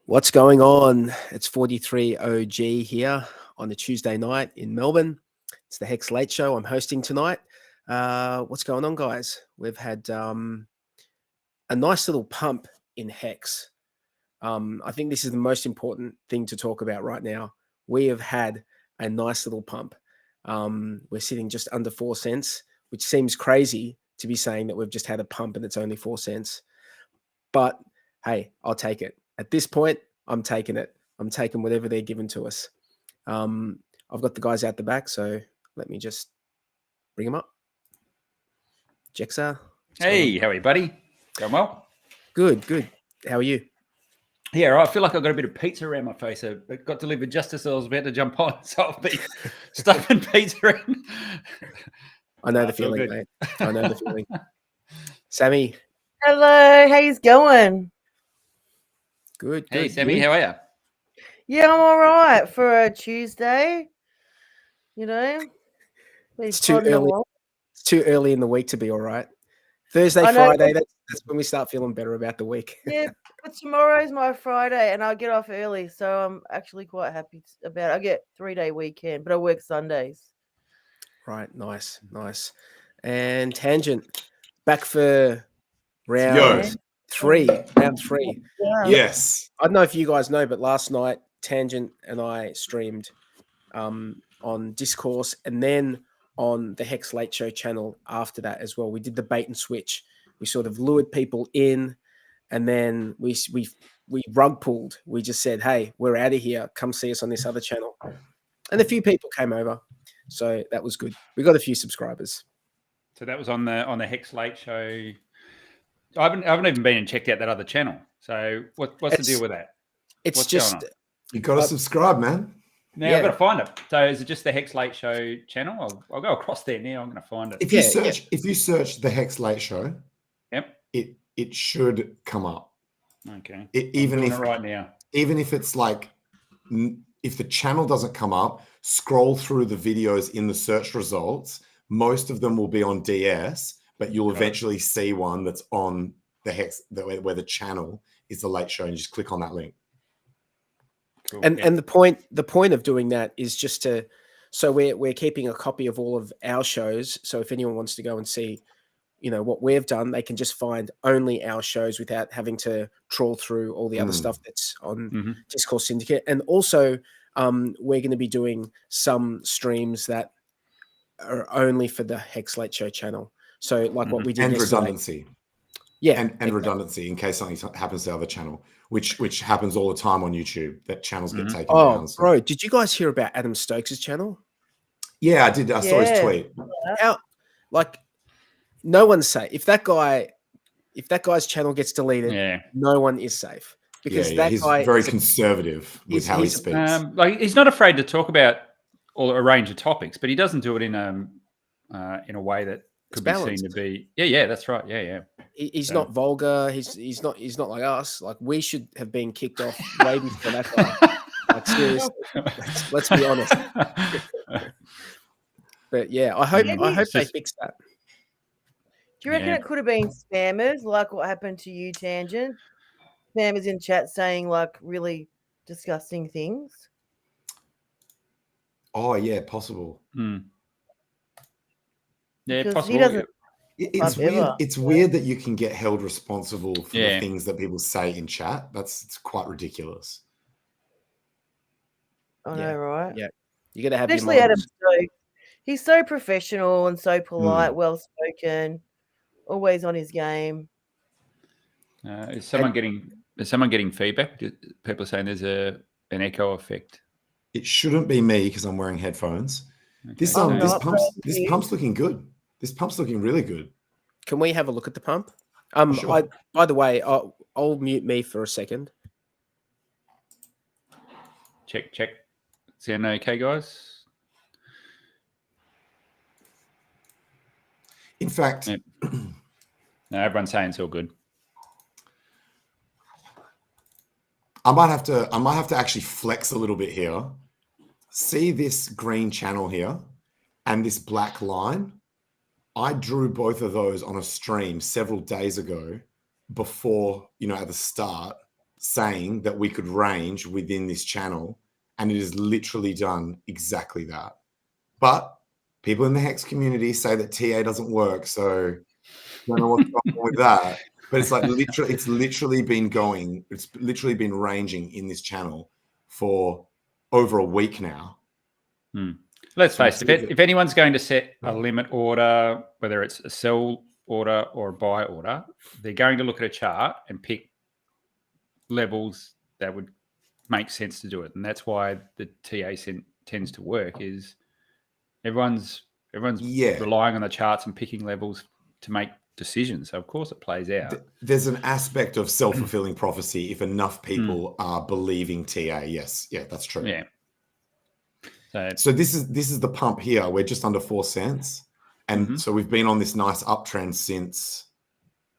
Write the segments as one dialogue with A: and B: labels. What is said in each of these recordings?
A: What's going on? It's 43 OG here on a Tuesday night in Melbourne. It's the Hex Late Show. I'm hosting tonight. What's going on, guys? We've had a nice little pump in Hex. I think this is the most important thing to talk about right now. We have had a nice little pump. We're sitting just under 4 cents, which seems crazy to be saying that we've just had a pump and it's only 4 cents. But hey, I'll take it. At this point, I'm taking it. I'm taking whatever they're giving to us. I've got the guys out the back, so let me just bring them up. Jexa.
B: Hey, how are you, buddy? Going well?
A: Good, good. How are you?
B: Yeah, right. I feel like I've got a bit of pizza around my face. It got delivered just as I was about to jump on, so I'll be stuffing pizza in.
A: I know the feeling, mate. I know the feeling. Sammy.
C: Hello, how's going?
A: Good.
B: Hey,
A: good,
B: Sammy,
A: good.
B: how are you?
C: Yeah, I'm all right for a Tuesday. You know,
A: It's too early. It's too early in the week to be all right. Thursday, Friday, that's when we start feeling better about the week.
C: Yeah, but tomorrow's my Friday and I get off early, so I'm actually quite happy about it. I get 3-day weekend, but I work Sundays.
A: Right, nice. And Tangent, back for round three.
C: Yeah.
D: Yes.
A: I don't know if you guys know, but last night Tangent and I streamed on Discourse and then on the Hex Late Show channel after that as well. We did the bait and switch. We sort of lured people in and then we rug pulled. We just said, hey, we're out of here. Come see us on this other channel. And a few people came over. So that was good. We got a few subscribers.
B: So that was on the Hex Late Show. I haven't even been and checked out that other channel. So what's the deal with that?
A: It's
B: what's
A: just
B: going on?
D: You got to subscribe, man.
B: Now I've got to find it. So is it just the Hex Late Show channel? I'll go across there now. I'm going to find it.
D: If you search the Hex Late Show, it should come up.
B: Okay.
D: Even if
B: right now,
D: even if it's like, if the channel doesn't come up, scroll through the videos in the search results. Most of them will be on DS, but you'll eventually see one that's on the Hex, where the channel is the Late Show, and you just click on that link.
B: Cool.
A: And the point of doing that is just so we're keeping a copy of all of our shows. So if anyone wants to go and see, what we've done, they can just find only our shows without having to trawl through all the other stuff that's on Discourse Syndicate. And also, we're going to be doing some streams that are only for the Hex Late Show channel. So like what we did yesterday.
D: Redundancy.
A: Yeah.
D: And exactly. Redundancy in case something happens to the other channel, which happens all the time on YouTube, that channels get taken down.
A: Oh, bro, did you guys hear about Adam Stokes' channel?
D: Yeah, I did. I saw his tweet.
A: No one's safe. If that guy's channel gets deleted, no one is safe. Because that
D: he's
A: guy
D: very conservative with how he speaks.
B: He's not afraid to talk about a range of topics, but he doesn't do it in a way that could be seen to be. Yeah, that's right. Yeah.
A: He's not vulgar. He's not like us. Like, we should have been kicked off way before that guy. Like, seriously, let's be honest. But yeah, I hope they fix that.
C: Do you reckon it could have been spammers, like what happened to you, Tangent? Spammers in chat saying like really disgusting things.
D: Oh yeah, possible.
B: Yeah,
C: Because
B: possible.
D: It's weird that you can get held responsible for the things that people say in chat. It's quite ridiculous.
C: I know, right?
A: Yeah, you got to have
C: especially Adam Stokes. He's so professional and so polite, well spoken, always on his game.
B: Is someone getting feedback? People are saying there's an echo effect.
D: It shouldn't be me because I'm wearing headphones. Okay. This pump's looking good. This pump's looking really good.
A: Can we have a look at the pump?
D: Sure.
A: By the way, I'll mute me for a second.
B: Check. Sound okay, guys?
D: In fact,
B: no, everyone's saying it's all good.
D: I might have to actually flex a little bit here. See this green channel here and this black line? I drew both of those on a stream several days ago before, at the start saying that we could range within this channel, and it has literally done exactly that. But people in the Hex community say that TA doesn't work, so I don't know what's going on with that. But it's like it's literally been ranging in this channel for over a week now.
B: Let's face it, if anyone's going to set a limit order, whether it's a sell order or a buy order, they're going to look at a chart and pick levels that would make sense to do it. And that's why the TA tends to work, is everyone's relying on the charts and picking levels to make decisions. So of course it plays out.
D: There's an aspect of self-fulfilling prophecy if enough people are believing TA. Yes. Yeah, that's true.
B: Yeah.
D: So this is the pump here. We're just under 4 cents. And so we've been on this nice uptrend since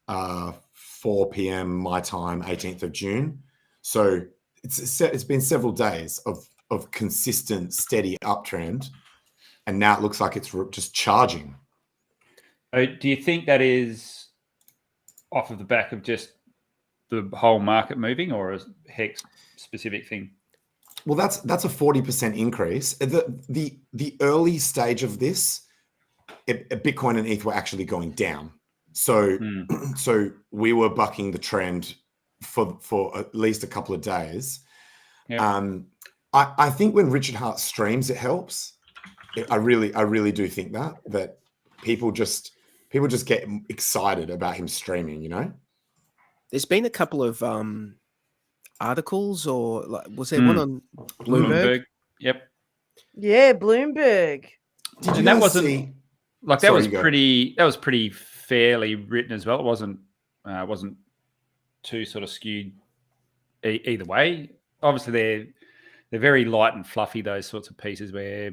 D: 4 p.m. my time, 18th of June. So it's been several days of consistent, steady uptrend. And now it looks like it's just charging.
B: Do you think that is off of the back of just the whole market moving, or a Hex specific thing?
D: Well, that's a 40% increase. The early stage of this, Bitcoin and ETH were actually going down. So so we were bucking the trend for at least a couple of days. Yep. I think when Richard Hart streams, it helps. I really do think that people just get excited about him streaming, you know?
A: There's been a couple of articles, or was there one on Bloomberg?
B: Yep.
C: Yeah, Bloomberg.
B: And that wasn't like that was pretty fairly written as well. It wasn't too sort of skewed either way. Obviously, they're very light and fluffy, those sorts of pieces where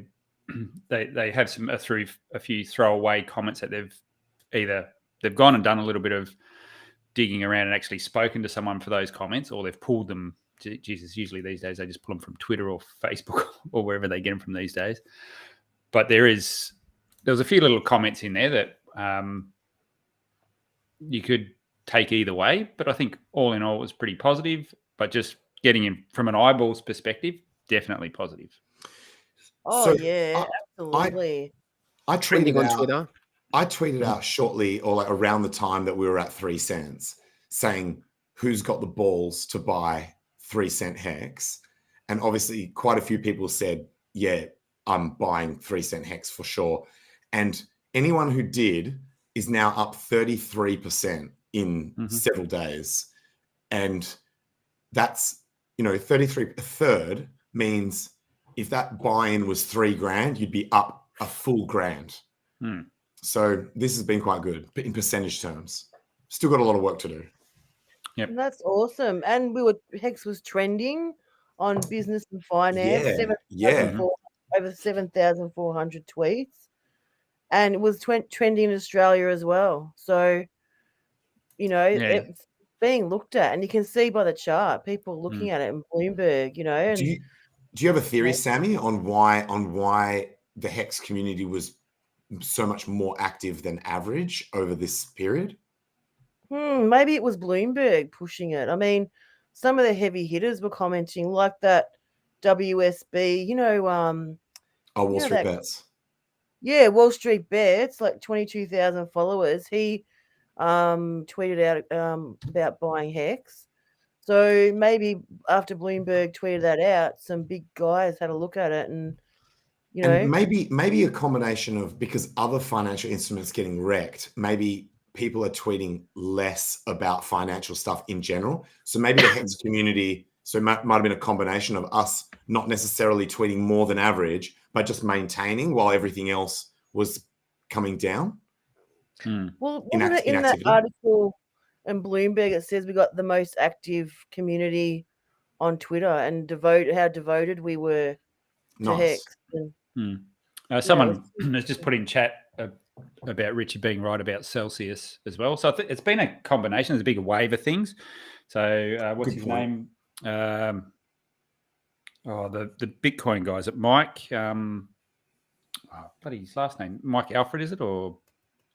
B: they have a few throwaway comments that they've gone and done a little bit of digging around and actually spoken to someone for those comments, or they've pulled them. Jesus, usually these days they just pull them from Twitter or Facebook or wherever they get them from these days. But there was a few little comments in there that you could take either way. But I think all in all it was pretty positive. But just getting in from an eyeballs perspective, definitely positive.
C: Oh, so yeah, absolutely.
D: I tweeted on Twitter. I tweeted out shortly, or like around the time that we were at 3 cents, saying who's got the balls to buy 3 cent Hex. And obviously quite a few people said, yeah, I'm buying 3 cent Hex for sure. And anyone who did is now up 33% in several days. And that's, 33, a third means if that buy-in was $3,000, you'd be up a full grand. So this has been quite good in percentage terms. Still got a lot of work to do.
C: Yep. And that's awesome. And Hex was trending on Business and Finance. Over 7,400 tweets. And it was trending in Australia as well. So, it's being looked at. And you can see by the chart, people looking at it in Bloomberg, And,
D: do you have a theory, Sammy, on why the Hex community was so much more active than average over this period?
C: Maybe it was Bloomberg pushing it. I mean, some of the heavy hitters were commenting, like that WSB,
D: Wall Street Bets.
C: Yeah, Wall Street Bets, like 22,000 followers. He tweeted out about buying Hex. So maybe after Bloomberg tweeted that out, some big guys had a look at it and
D: And maybe a combination of, because other financial instruments getting wrecked, maybe people are tweeting less about financial stuff in general. So maybe the Hex community, so it might have been a combination of us not necessarily tweeting more than average, but just maintaining while everything else was coming down.
C: Well, wasn't it in that article in Bloomberg, it says we got the most active community on Twitter and how devoted we were to Hex.
B: Someone has just put in chat about Richard being right about Celsius as well. So it's been a combination. There's a big wave of things. So what's his name? The Bitcoin guys at Mike. His last name, Mike Alfred, is it? Or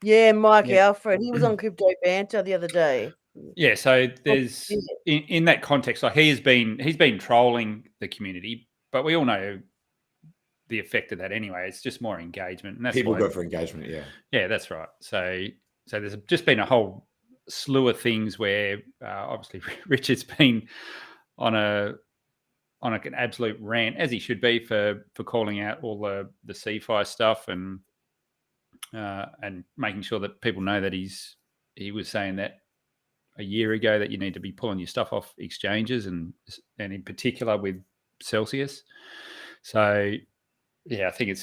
C: Mike Alfred. He was on Crypto Banter the other day.
B: Yeah, so there's in that context, like he's been trolling the community, but we all know the effect of that anyway. It's just more engagement, and that's
D: People
B: why,
D: go for engagement. Yeah,
B: yeah, that's right. So there's just been a whole slew of things where obviously Richard's been on an absolute rant, as he should be, for calling out all the CFI stuff and making sure that people know that he was saying that a year ago that you need to be pulling your stuff off exchanges and in particular with Celsius. So yeah, I think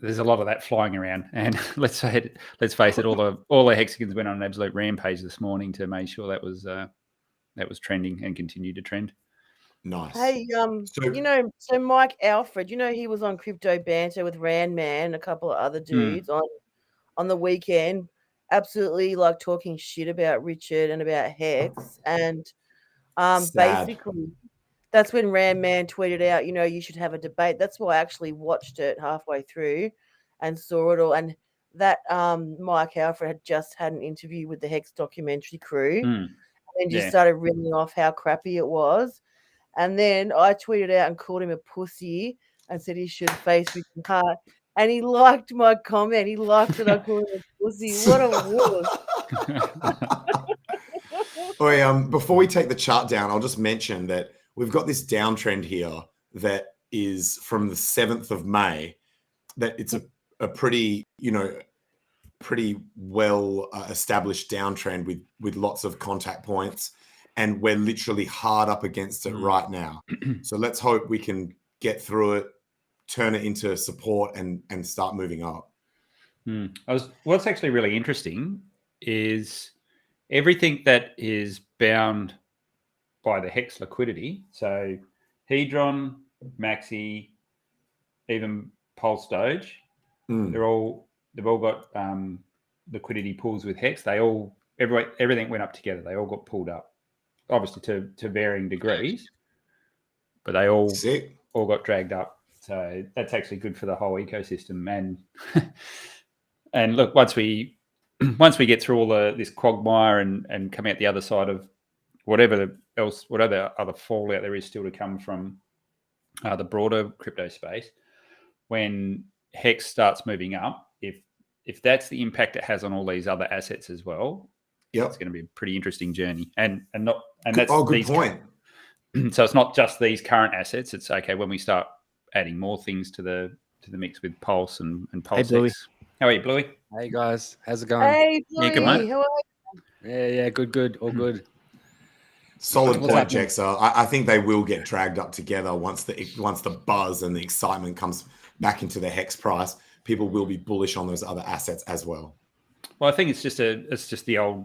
B: there's a lot of that flying around, and let's face it, all the hexagons went on an absolute rampage this morning to make sure that was trending and continued to trend.
D: Nice.
C: Hey, so Mike Alfred, he was on Crypto Banter with Randman and a couple of other dudes on the weekend, absolutely like talking shit about Richard and about Hex, and basically that's when Randman tweeted out, you should have a debate. That's why I actually watched it halfway through and saw it all. And that Mike Alfred had just had an interview with the Hex documentary crew and just started reeling off how crappy it was. And then I tweeted out and called him a pussy and said he should face with heart. And he liked my comment. He liked that I called him a pussy. What a wuss.
D: Before we take the chart down, I'll just mention that we've got this downtrend here that is from the 7th of May, that it's a pretty well established downtrend with lots of contact points. And we're literally hard up against it right now. So let's hope we can get through it, turn it into support and start moving up.
B: What's actually really interesting is everything that is bound by the Hex liquidity. So Hedron, Maxi, even Pulse Doge, they've all got liquidity pools with Hex. Everything went up together. They all got pulled up, obviously to varying degrees, but they all got dragged up. So that's actually good for the whole ecosystem. And look, once we get through all this quagmire and come out the other side of whatever other fallout there is still to come from the broader crypto space, when Hex starts moving up, if that's the impact it has on all these other assets as well, it's going to be a pretty interesting journey. And that's
D: good point.
B: So it's not just these current assets. It's okay when we start adding more things to the mix with Pulse and Pulse.
A: Hey, Bluey.
B: How are you, Bluey?
E: Hey guys, how's it going?
C: Hey, Bluey.
B: Yeah, good, mate.
C: How are you?
E: Yeah, good, all good.
D: Solid point, Jexer. I think they will get dragged up together once the buzz and the excitement comes back into the Hex price. People will be bullish on those other assets as well.
B: Well, I think it's just the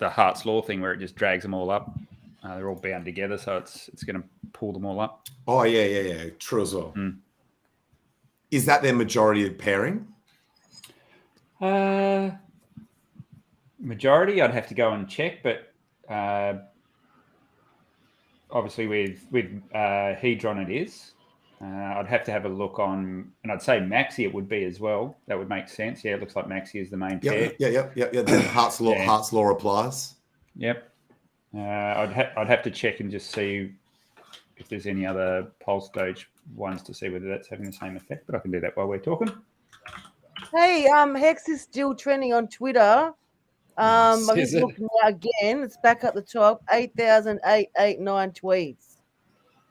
B: Hart's Law thing where it just drags them all up. They're all bound together, so it's going to pull them all up.
D: Oh yeah, true as well. Is that their majority pairing?
B: Majority, I'd have to go and check, but obviously with Hedron it is. I'd have to have a look on, and I'd say Maxi it would be as well. That would make sense. Yeah, it looks like Maxi is the main pair.
D: Yeah. Then Hart's Law applies.
B: Yep. I'd have to check and just see if there's any other Pulse Doge ones to see whether that's having the same effect. But I can do that while we're talking.
C: Hey, Hex is still trending on Twitter. I'm just looking now again. It's back at the top. 8,889 tweets.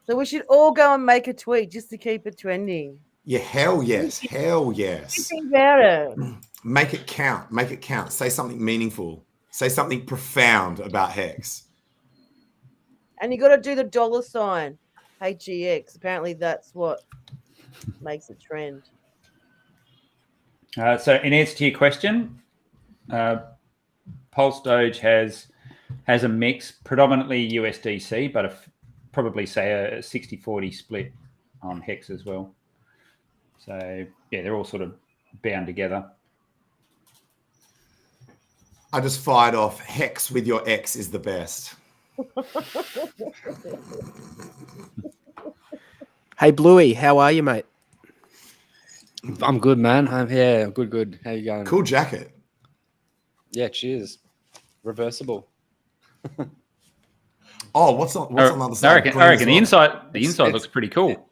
C: So we should all go and make a tweet just to keep it trending.
D: Yeah, hell yes.
C: Think about it.
D: Make it count. Say something meaningful. Say something profound about Hex.
C: And you got to do the $sign, HEX. Apparently that's what makes it trend.
B: So in answer to your question, Pulse Doge has a mix, predominantly USDC, but probably say a 60-40 split on Hex as well. So yeah, they're all sort of bound together.
D: I just fired off Hex with your ex is the best.
A: Hey, Bluey, how are you, mate?
E: I'm good, man. I'm good. How you going?
D: Cool jacket.
E: Yeah, cheers. Reversible.
D: Oh, what's on the other side?
B: I reckon the inside looks pretty cool.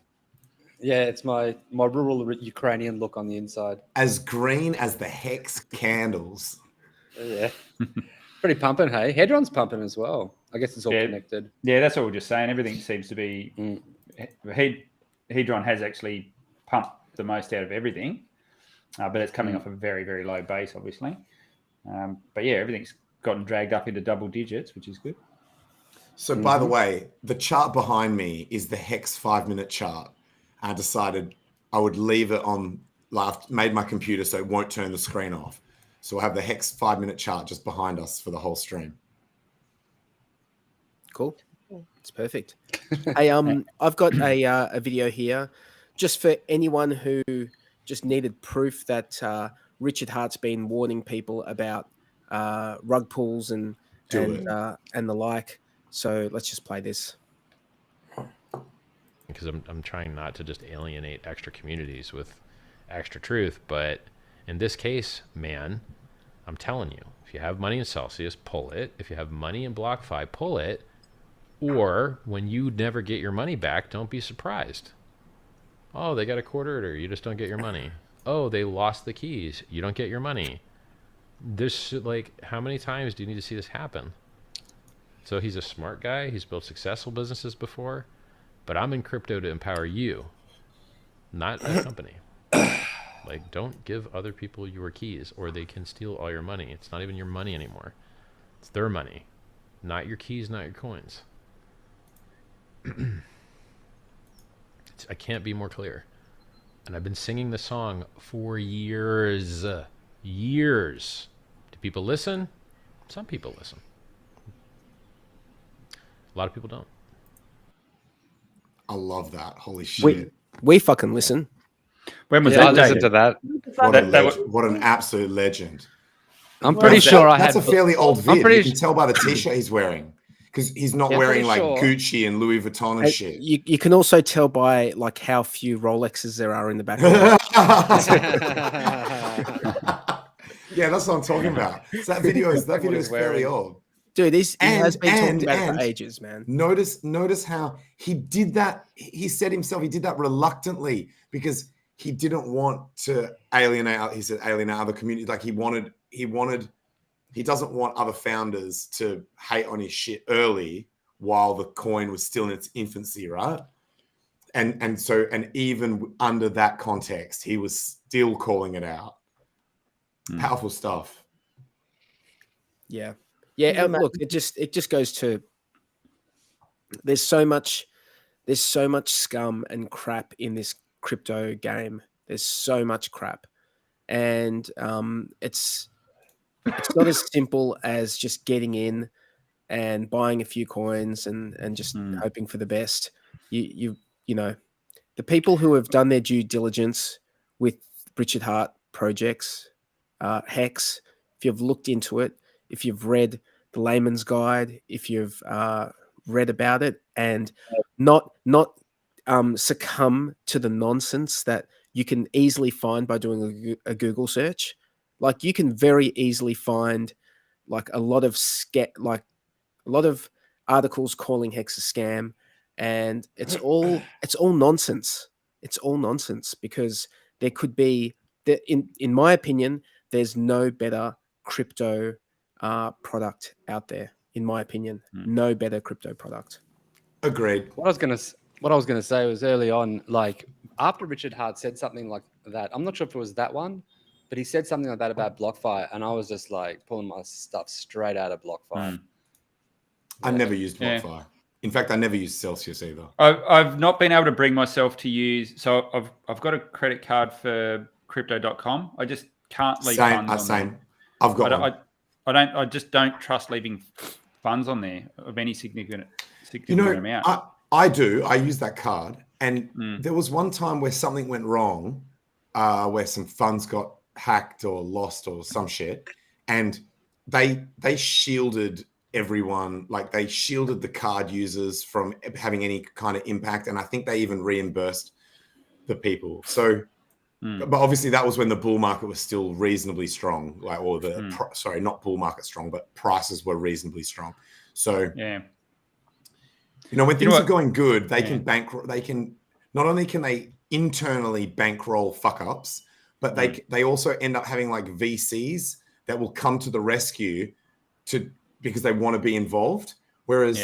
E: Yeah, it's my rural Ukrainian look on the inside.
D: As green as the hex candles.
E: Yeah. Pretty pumping, hey? Hedron's pumping as well. I guess it's all connected.
B: Yeah, that's what we're just saying. Everything seems to be... Hedron has actually pumped the most out of everything, but it's coming off a very, very low base, obviously. But yeah, everything's gotten dragged up into double digits, which is good.
D: So, by the way, the chart behind me is the Hex 5-minute chart. I decided I would leave it on. I've made my computer so it won't turn the screen off. So we'll have the Hex 5-minute chart just behind us for the whole stream.
A: Cool. It's perfect. Hey, I've got a video here just for anyone who just needed proof that Richard Hart's been warning people about rug pulls and the like. So let's just play this.
F: Because I'm trying not to just alienate extra communities with extra truth, but in this case, man, I'm telling you, if you have money in Celsius, pull it. If you have money in BlockFi, pull it. Or when you never get your money back, don't be surprised. Oh, they got a quarter order, you just don't get your money. Oh, they lost the keys, you don't get your money. This, like, how many times do you need to see this happen? So he's a smart guy, he's built successful businesses before, but I'm in crypto to empower you, not a company. Like, don't give other people your keys or they can steal all your money. It's not even your money anymore. It's their money, not your keys, not your coins. I can't be more clear. And I've been singing the song for years. Years. Do people listen? Some people listen. A lot of people don't.
D: I love that. Holy shit.
A: We fucking listen.
B: When was
E: I
B: that?
E: listened to that.
D: What an absolute legend.
E: I'm pretty sure
D: that's a fairly old vid. You can
E: sure.
D: tell by the t-shirt he's wearing. Because he's not wearing like Gucci and Louis Vuitton and shit.
A: You can also tell by like how few Rolexes there are in the background.
D: Yeah, that's what I'm talking about. So that video is fairly old.
A: Dude, he has been talking about it for ages, man.
D: Notice how he did that. He said himself he did that reluctantly because he didn't want to alienate. He said alienate other communities. Like he doesn't want other founders to hate on his shit early while the coin was still in its infancy, right? And even under that context, he was still calling it out. Powerful stuff.
A: Yeah. Look, it just goes to there's so much scum and crap in this crypto game. There's so much crap, and it's not as simple as just getting in and buying a few coins and just hoping for the best. You know, the people who have done their due diligence with Richard Hart projects, Hex, if you've looked into it, if you've read the layman's guide, if you've read about it and not succumb to the nonsense that you can easily find by doing a Google search. Like you can very easily find like a lot of articles calling Hex a scam, and it's all nonsense. It's all nonsense because there could be in my opinion, there's no better crypto product out there. In my opinion, no better crypto product.
D: Agreed.
E: What I was gonna say was early on, like after Richard Hart said something like that. I'm not sure if it was that one, but he said something like that about BlockFi, and I was just like pulling my stuff straight out of BlockFi.
D: I never used BlockFi. In fact, I never used Celsius either.
B: I've not been able to bring myself to use. So I've got a credit card for crypto.com. I just can't leave funds on there.
D: I've got one.
B: I just don't trust leaving funds on there of any significant amount.
D: I do. I use that card. And there was one time where something went wrong, where some funds got hacked or lost or some shit. And they shielded everyone, like they shielded the card users from having any kind of impact. And I think they even reimbursed the people. So, but obviously that was when the bull market was still reasonably strong, like, or not bull market strong, but prices were reasonably strong. So
B: yeah,
D: when things
B: what?
D: are going good, they can bankroll. They can not only can they internally bankroll fuck ups, but they also end up having like VCs that will come to the rescue because they want to be involved. Whereas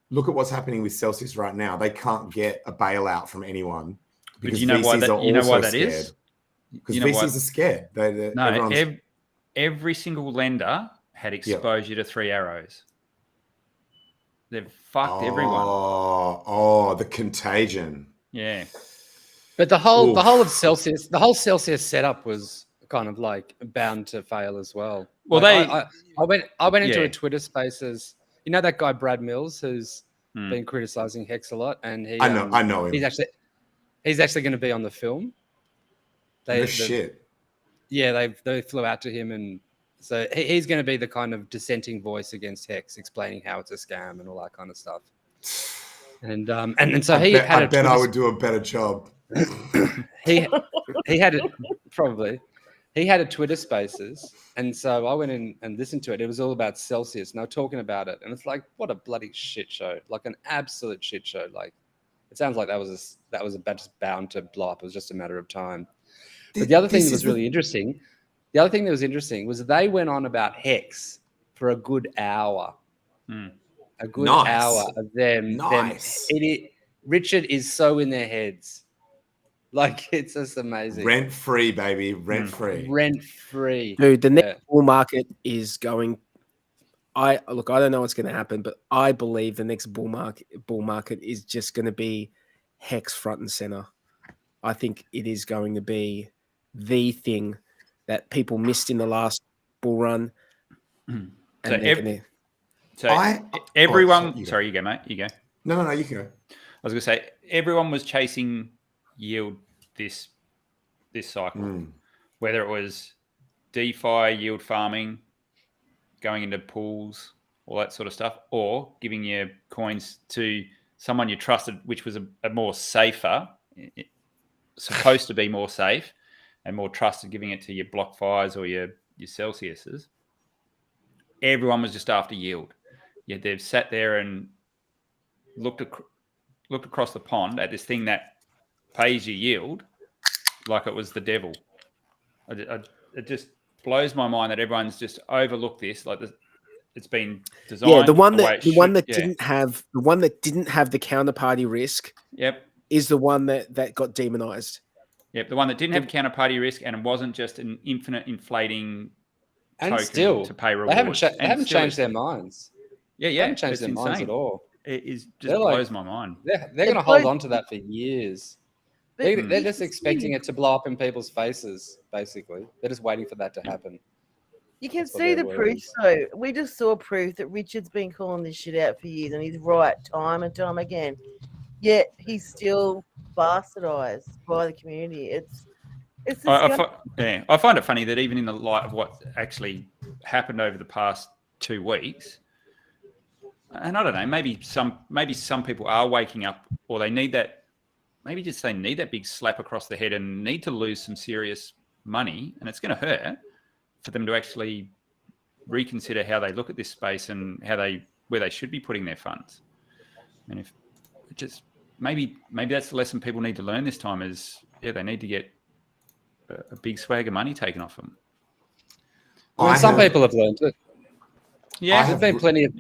D: look at what's happening with Celsius right now. They can't get a bailout from anyone because VCs are also scared. Because VCs are scared.
B: Every single lender had exposure to 3 arrows. They've fucked everyone.
D: Oh, the contagion.
B: Yeah.
E: But the whole of Celsius, the whole Celsius setup was kind of like bound to fail as well.
B: Well,
E: like I went into a Twitter Spaces. You know that guy Brad Mills who's been criticizing Hex a lot, and
D: I know him.
E: He's actually going to be on the film.
D: Shit.
E: Yeah, they flew out to him, and so he's going to be the kind of dissenting voice against Hex, explaining how it's a scam and all that kind of stuff. And so I bet
D: I would do a better job.
E: he had it probably. He had a Twitter Spaces, and so I went in and listened to it. It was all about Celsius, and they were talking about it, and it's like, what a bloody shit show! Like an absolute shit show. Like it sounds like that was just bound to blow up. It was just a matter of time. But the other thing that was really interesting, was they went on about Hex for a good hour. A good hour of them. Richard is so in their heads. Like, it's just amazing.
D: Rent free, baby. Rent free.
A: Dude, the next bull market is going. I don't know what's going to happen, but I believe the next bull market is just going to be Hex front and center. I think it is going to be the thing that people missed in the last bull run.
B: Everyone. Sorry, you go, mate. You go.
D: No, you can go.
B: I was going to say everyone was chasing yield this cycle, whether it was DeFi, yield farming, going into pools, all that sort of stuff, or giving your coins to someone you trusted, which was a more safer, supposed to be more safe and more trusted, giving it to your BlockFis or your Celsiuses. Everyone was just after yield. Yet they've sat there and looked across the pond at this thing that pays you yield like it was the devil. It just blows my mind that everyone's just overlooked this. Like it's been designed.
A: Yeah, the one that didn't have the counterparty risk.
B: Yep,
A: is the one that got demonized.
B: Yep, the one that didn't have counterparty risk and it wasn't just an infinite inflating
E: and
B: token
E: still
B: to pay rewards.
E: They haven't changed their minds.
B: Yeah,
E: they haven't changed their minds at all.
B: It just blows my mind.
E: They're going to hold on to that for years. They're just expecting it to blow up in people's faces, basically. They're just waiting for that to happen.
C: You can see the proof, though. We just saw proof that Richard's been calling this shit out for years, and he's right time and time again. Yet he's still bastardized by the community.
B: I find it funny that even in the light of what actually happened over the past 2 weeks, and I don't know, maybe some people are waking up, or they need that. Maybe just they need that big slap across the head and need to lose some serious money, and it's going to hurt for them to actually reconsider how they look at this space and where they should be putting their funds. And if just maybe that's the lesson people need to learn this time is they need to get a big swag of money taken off them.
E: Some people have learned it.
B: Yeah,
E: there's been plenty of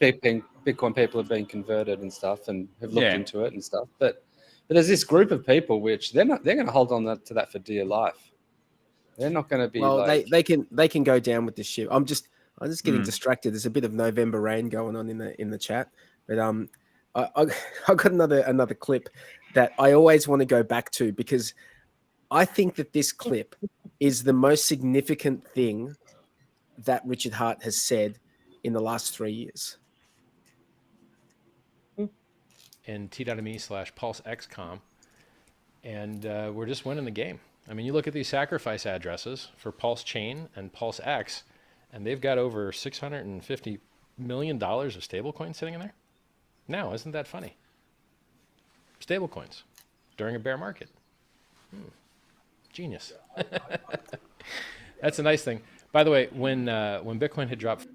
E: Bitcoin people have been converted and stuff and have looked into it and stuff, but there's this group of people which they're going to hold on to that for dear life. They're not going to be.
A: Well, they can go down with this shit. I'm just getting distracted. There's a bit of November rain going on in the chat, but I got another clip that I always want to go back to because I think that this clip is the most significant thing that Richard Hart has said in the last 3 years.
F: In t.me/PulseXCom, and we're just winning the game. I mean, you look at these sacrifice addresses for PulseChain and PulseX, and they've got over $650 million of stablecoins sitting in there. Now, isn't that funny? Stablecoins during a bear market. Genius. That's a nice thing. By the way, when Bitcoin had dropped,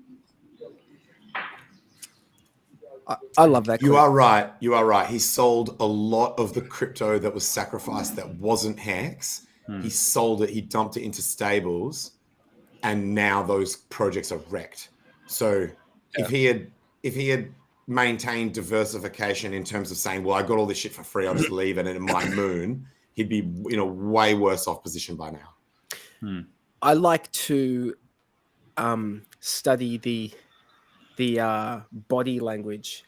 A: I love that.
D: You are right. You are right. He sold a lot of the crypto that was sacrificed that wasn't Hex. He sold it. He dumped it into stables, and now those projects are wrecked. So if he had maintained diversification in terms of saying, well, I got all this shit for free, I'll just leave it and it might moon, he'd be in a way worse off position by now.
A: I like to study the body language.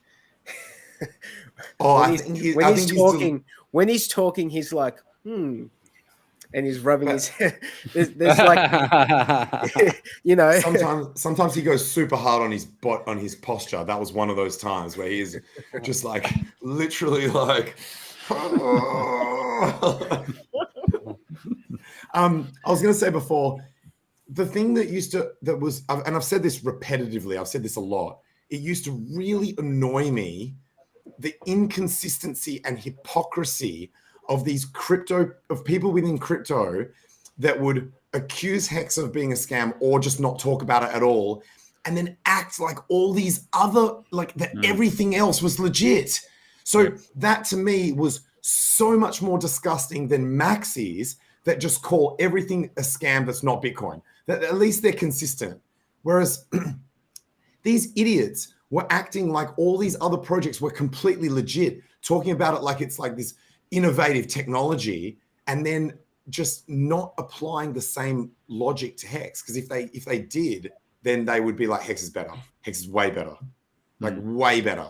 A: When he's talking, he's like, and he's rubbing his head. There's like,
D: Sometimes he goes super hard on his posture. That was one of those times where he is just like literally like. I was going to say before, the thing that was, and I've said this repetitively, I've said this a lot, it used to really annoy me, the inconsistency and hypocrisy of people within crypto that would accuse Hex of being a scam or just not talk about it at all, and then act like all these other, like that everything else was legit. So that to me was so much more disgusting than maxis that just call everything a scam that's not Bitcoin. That at least they're consistent. Whereas these idiots were acting like all these other projects were completely legit, talking about it like it's like this innovative technology, and then just not applying the same logic to Hex. Because if they did, then they would be like, Hex is better. Hex is way better. Like way better.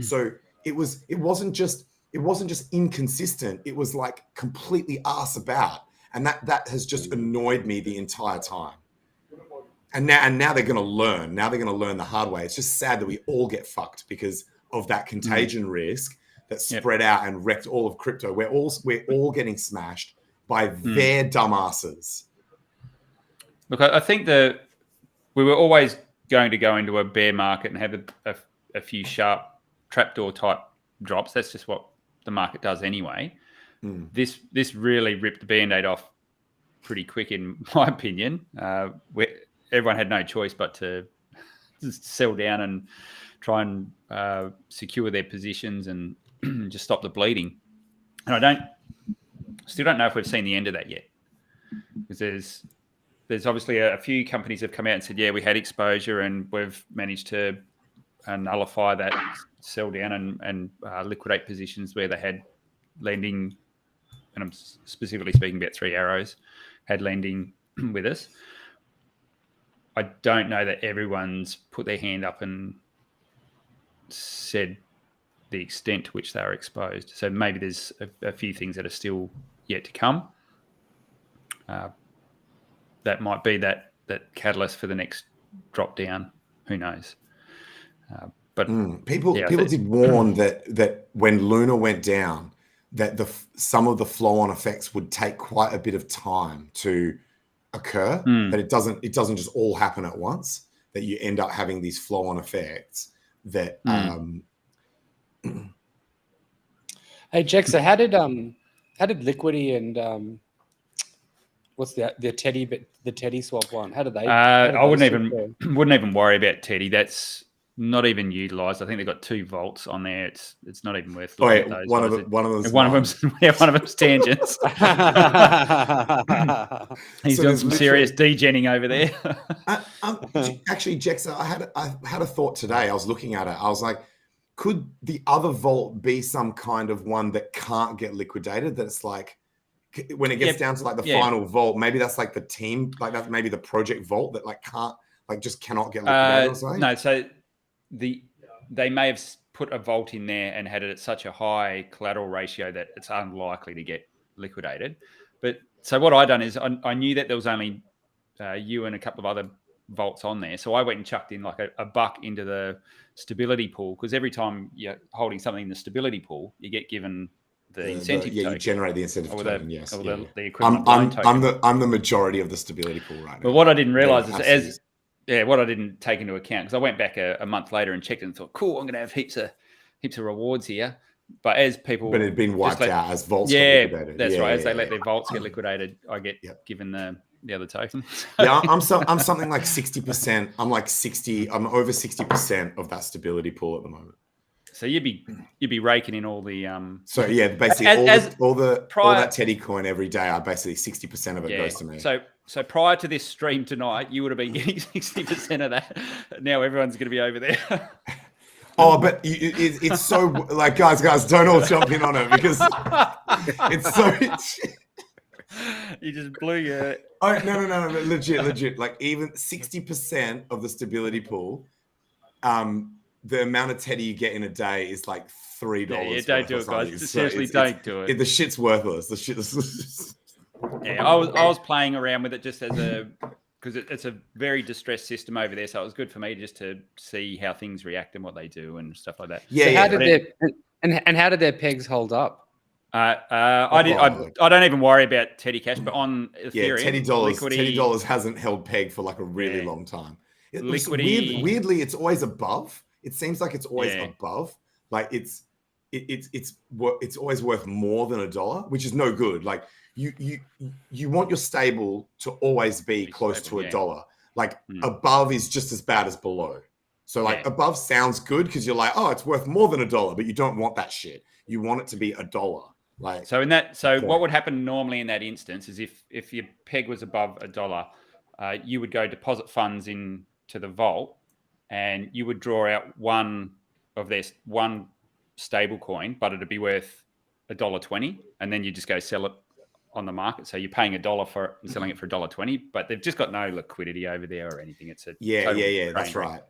D: So it wasn't just inconsistent. It was like completely arse about. And that has just annoyed me the entire time. And now they're going to learn. Now they're going to learn the hard way. It's just sad that we all get fucked because of that contagion risk that spread out and wrecked all of crypto. We're all getting smashed by their dumbasses.
B: Look, I think that we were always going to go into a bear market and have a few sharp trapdoor type drops. That's just what the market does anyway. This really ripped the Band-Aid off pretty quick, in my opinion. Everyone had no choice but to just sell down and try and secure their positions and just stop the bleeding. And I still don't know if we've seen the end of that yet, because there's obviously a few companies have come out and said, yeah, we had exposure and we've managed to nullify that, sell down and liquidate positions where they had lending. And I'm specifically speaking about Three Arrows, had lending with us. I don't know that everyone's put their hand up and said the extent to which they are exposed. So maybe there's a few things that are still yet to come. That might be that catalyst for the next drop down. Who knows? But
D: people did warn that when Luna went down, that some of the flow-on effects would take quite a bit of time to occur. That it doesn't just all happen at once. That you end up having these flow-on effects. That
E: Hey, Jexa, how did Liquidity and what's the Teddy swap one? How did they?
B: I wouldn't even worry about Teddy. That's not even utilized. I think they've got 2 vaults on there. It's not even worth looking at those.
D: One of them's
B: tangents. He's doing some serious degenning over there.
D: Actually, Jexa, I had a thought today. I was looking at it. I was like, could the other vault be some kind of one that can't get liquidated? That's like, when it gets down to like the final vault, maybe that's like the team, like that's maybe the project vault that like can't, like just cannot get liquidated or something?
B: No, so they may have put a vault in there and had it at such a high collateral ratio that it's unlikely to get liquidated. But so what I done is I knew that there was only you and a couple of other vaults on there. So I went and chucked in like a buck into the stability pool, because every time you're holding something in the stability pool, you get given the incentive token.
D: You generate the incentive token, yes.
B: The equivalent loan token.
D: I'm the majority of the stability pool right now.
B: But what I didn't realize is what I didn't take into account, because I went back a month later and checked and thought, cool, I'm going to have heaps of rewards here. But as people...
D: But it had been wiped out as vaults
B: got
D: liquidated.
B: That's right. As they let their vaults get liquidated, I get given the the other token.
D: Yeah, I'm something like 60%. I'm like 60. I'm over 60% of that stability pool at the moment.
B: So you'd be raking in all the
D: So yeah, basically all that Teddy coin every day. I basically 60% of it goes to me.
B: So prior to this stream tonight, you would have been getting 60% of that. Now everyone's going to be over there.
D: Oh, but it's so like guys, don't all jump in on it because it's so.
B: You just blew your.
D: Oh no, legit. Like even 60% of the stability pool, the amount of Teddy you get in a day is like $3.
B: Yeah, don't do it, guys. Seriously, don't do it.
D: The shit's worthless. The shit.
B: Yeah, I was playing around with it just as because it's a very distressed system over there, so it was good for me just to see how things react and what they do and stuff like that.
E: Yeah. So how did their pegs hold up?
B: I don't even worry about Teddy Cash, but on Ethereum,
D: Teddy dollars hasn't held peg for like a really long time. Weirdly, it's always above. It seems like it's always above. Like it's always worth more than $1, which is no good. Like you want your stable to always be close to $1. Like above is just as bad as below. So like above sounds good because you're like, oh, it's worth more than $1, but you don't want that shit. You want it to be $1. Like
B: what would happen normally in that instance is if your peg was above $1, you would go deposit funds into the vault, and you would draw out one stable coin, but it'd be worth $1.20, and then you just go sell it on the market. So you're paying $1 for it and selling it for $1.20, but they've just got no liquidity over there or anything. It's a
D: That's right.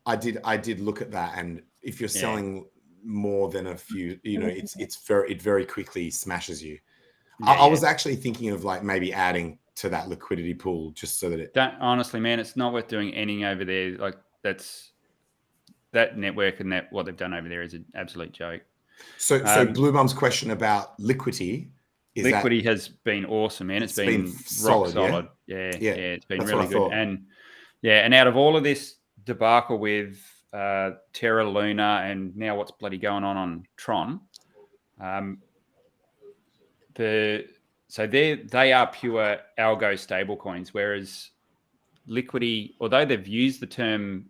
D: I did look at that, and if you're selling more than a few, it very quickly smashes you. I was actually thinking of like maybe adding to that liquidity pool just so that it.
B: Honestly, man, it's not worth doing anything over there. Like that network and what they've done over there is an absolute joke.
D: So Blue Bum's question about liquidity.
B: Liquidity has been awesome, man. It's been rock solid. Yeah, it's been really good. And out of all of this debacle with Terra Luna and now what's bloody going on Tron, they are pure algo stablecoins, whereas Liquidity, although they've used the term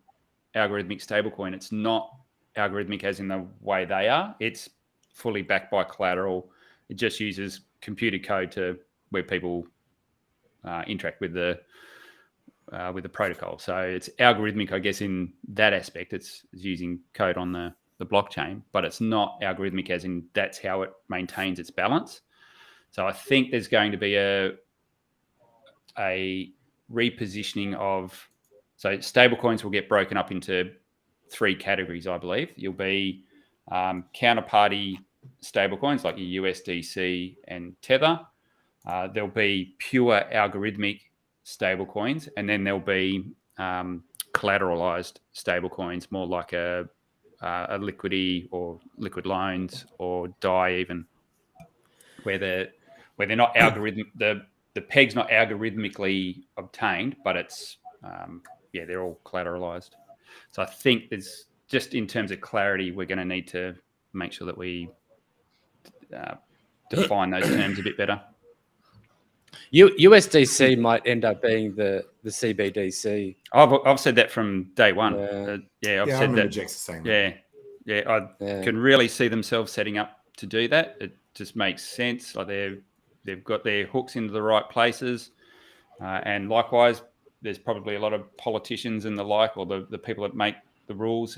B: algorithmic stablecoin, it's not algorithmic as in the way they are. It's fully backed by collateral. It just uses computer code to where people interact with the protocol. So it's algorithmic, I guess, in that aspect. It's using code on the blockchain, but it's not algorithmic as in that's how it maintains its balance. So I think there's going to be a repositioning of, so stablecoins will get broken up into 3 categories, I believe. You'll be counterparty stablecoins like your USDC and Tether. There'll be pure algorithmic stablecoins, and then there'll be collateralized stablecoins, more like a Liquidity or Liquid Loans or DAI even, where they're not algorithmic. The peg's not algorithmically obtained, but it's they're all collateralized. So I think there's, just in terms of clarity, we're going to need to make sure that we define those terms a bit better.
E: USDC might end up being the CBDC.
B: I've said that from day one. I've said that.
D: Jack's saying
B: that. I can really see themselves setting up to do that. It just makes sense. Like they've got their hooks into the right places, and likewise, there's probably a lot of politicians and the like, or the people that make the rules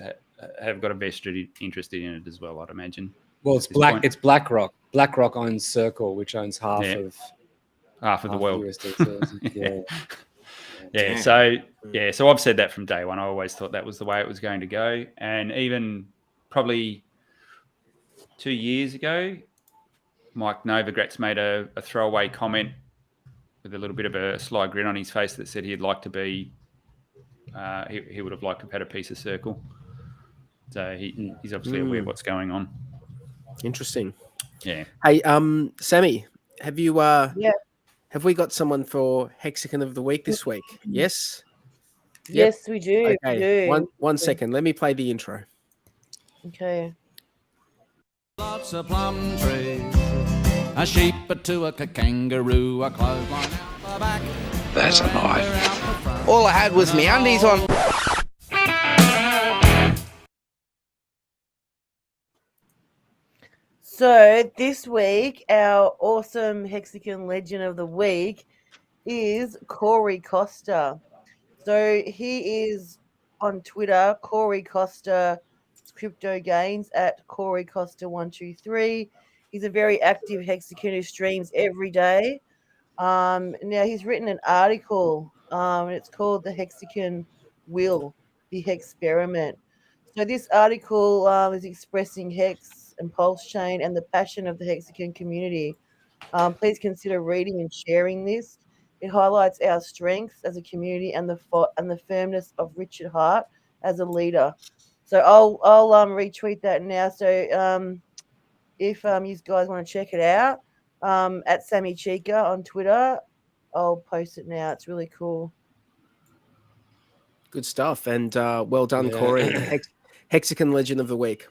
B: have got a vested interest in it as well, I'd imagine.
E: Well, it's BlackRock. BlackRock owns Circle, which owns half of
B: the world.
E: USDC.
B: So I've said that from day one. I always thought that was the way it was going to go, and even probably 2 years ago, Mike Novogratz made a throwaway comment with a little bit of a sly grin on his face that said he'd like to be, he would have liked to have had a piece of Circle. So he's obviously aware of what's going on.
A: Interesting.
B: Yeah.
A: Hey, Sammy, have you? Have we got someone for Hexagon of the Week this week? Yes.
C: Yes, we do.
A: Okay. One second. Let me play the intro.
C: Okay.
G: Lots of plum trees, a sheep, a two, a kangaroo, a clothesline, a
H: That's a knife. All I had was me undies on.
C: So this week, our awesome Hexagon Legend of the Week is Corey Costa. So he is on Twitter, Corey Costa Crypto GAINZ at Corey Costa 123. He's a very active Hexagon who streams every day. Now he's written an article, and it's called "The Hexagon Will: The Hexperiment." So this article is expressing Hex and PulseChain and the passion of the Hexagon community. Please consider reading and sharing this. It highlights our strengths as a community and the firmness of Richard Hart as a leader. So I'll retweet that now. So if you guys want to check it out, at Sammy Chica on Twitter, I'll post it now. It's really cool.
A: Good stuff. And well done, Corey. Hexagon Legend of the Week.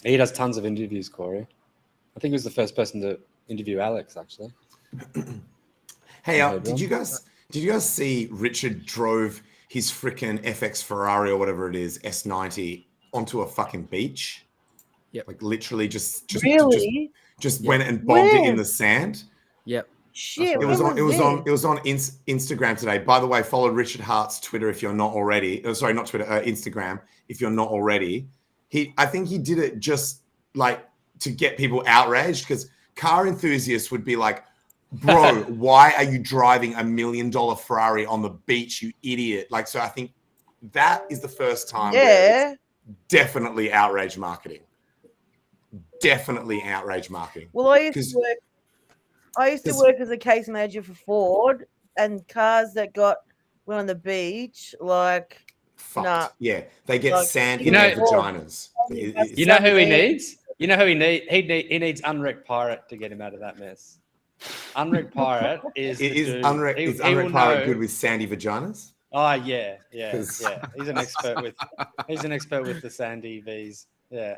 E: He does tons of interviews, Corey. I think he was the first person to interview Alex, actually.
D: Hey, did you guys see Richard drove his freaking FX Ferrari or whatever it is, S90, onto a fucking beach?
A: Yep.
D: Like literally just
C: Really?
D: went and bombed it in the sand.
A: Yep.
C: Shit.
D: It was on Instagram today. By the way, follow Richard Hart's Twitter if you're not already. Sorry, not Twitter, Instagram if you're not already. I think he did it just like to get people outraged, because car enthusiasts would be like, bro, why are you driving $1 million Ferrari on the beach, you idiot? Like, so I think that is the first time where it's definitely outrage marketing. Definitely outrage marketing.
C: Well, I used to work as a case manager for Ford, and cars that went on the beach, like,
D: fucked.
C: Nah.
D: Yeah, they get
C: Like,
D: sand
C: you
D: in
C: know-
D: their vaginas.
E: You know who he needs? You know who he needs? He needs Unwrecked Pirate to get him out of that mess. Unwrecked Pirate is
D: Unwrecked Pirate good with sandy vaginas?
E: Oh yeah. He's an expert with the sandy V's. Yeah.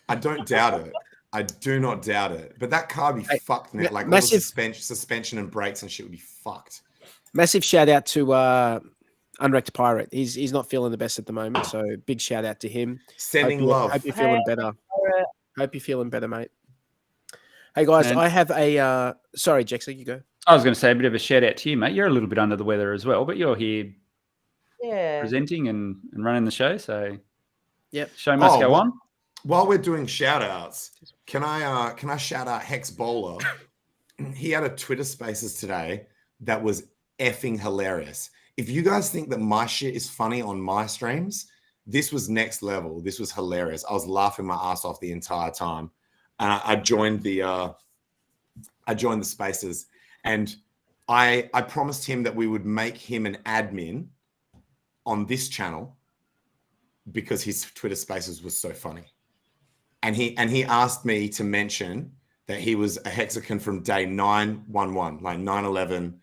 D: I don't doubt it. I do not doubt it. But that car would be fucked now. Like
A: massive
D: all the suspension and brakes and shit would be fucked.
A: Massive shout out to Unwrecked Pirate. He's not feeling the best at the moment, so big shout out to him.
D: Sending love.
A: Hope you're feeling better. Hope you're feeling better, mate. Hey guys, I have a sorry, Jackson, you go.
B: I was going to say a bit of a shout out to you, mate. You're a little bit under the weather as well, but you're here presenting and running the show, so
A: yep,
B: show must go on.
D: While we're doing shout outs, can I shout out Hex Bowler? He had a Twitter Spaces today that was effing hilarious. If you guys think that my shit is funny on my streams, this was next level. This was hilarious. I was laughing my ass off the entire time. I joined the Spaces, and I promised him that we would make him an admin on this channel because his Twitter Spaces was so funny. And he asked me to mention that he was a Hexagon from day 911, like 9/11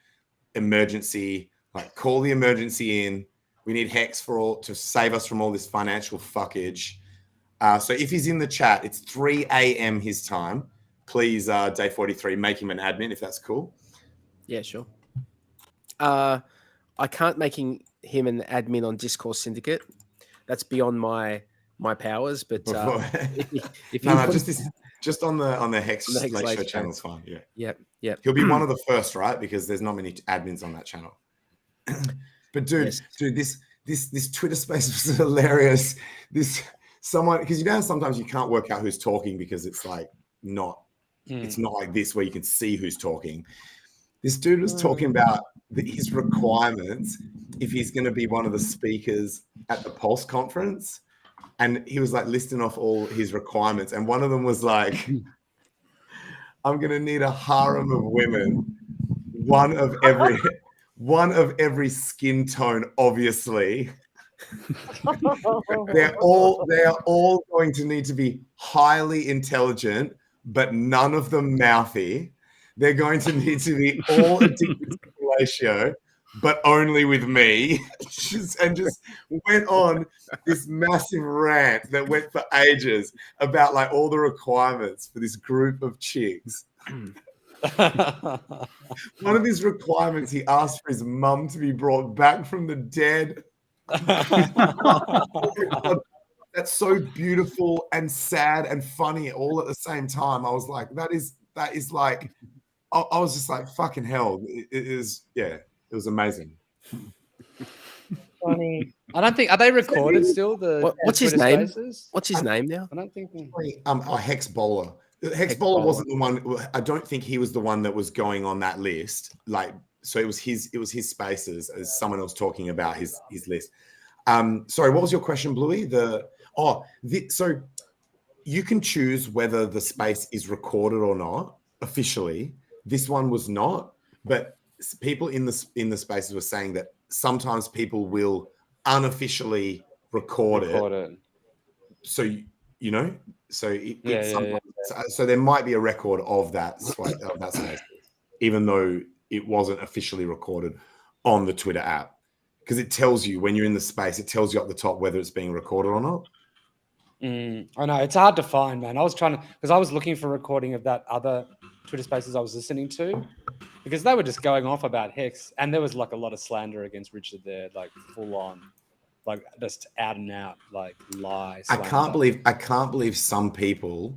D: emergency, like call the emergency in. We need Hex to save us from all this financial fuckage. So if he's in the chat, it's 3 a.m. his time. Please, day 43, make him an admin if that's cool.
A: Yeah, sure. I can't make him an admin on Discourse Syndicate. That's beyond my powers. But if
D: just on the Hex Late Show channel is fine. Yeah.
A: Yep.
D: He'll be one of the first, right? Because there's not many admins on that channel. But dude, this Twitter space was hilarious. Because you know sometimes you can't work out who's talking because it's like it's not like this where you can see who's talking. This dude was talking about his requirements if he's going to be one of the speakers at the Pulse conference, and he was like listing off all his requirements, and one of them was like, I'm going to need a harem of women, one of every skin tone, obviously. They are all going to need to be highly intelligent, but none of them mouthy. They're going to need to be all addicted to fellatio, but only with me. and just went on this massive rant that went for ages about like all the requirements for this group of chicks. One of his requirements, he asked for his mum to be brought back from the dead. That's so beautiful and sad and funny all at the same time. I was like, that is like, I was just like, fucking hell. It was amazing.
C: Funny.
E: I don't think, are they recorded still?
A: What's his
E: Twitter
A: name?
E: Spaces?
A: What's his name now?
E: I don't think.
D: Hex Bowler. Hex Bowler wasn't the one. I don't think he was the one that was going on that list. Like, so it was his spaces as someone else talking about his list. Sorry, what was your question, Bluey? So you can choose whether the space is recorded or not officially. This one was not, but people in the spaces were saying that sometimes people will unofficially record it. So you know, so so there might be a record of that space, even though it wasn't officially recorded on the Twitter app. Because it tells you when you're in the space, it tells you up the top whether it's being recorded or not.
E: I know it's hard to find, man. I was trying to, because I was looking for a recording of that other Twitter Spaces I was listening to, because they were just going off about Hex, and there was like a lot of slander against Richard there, like full on, like just out and out, like lie.
D: I can't believe some people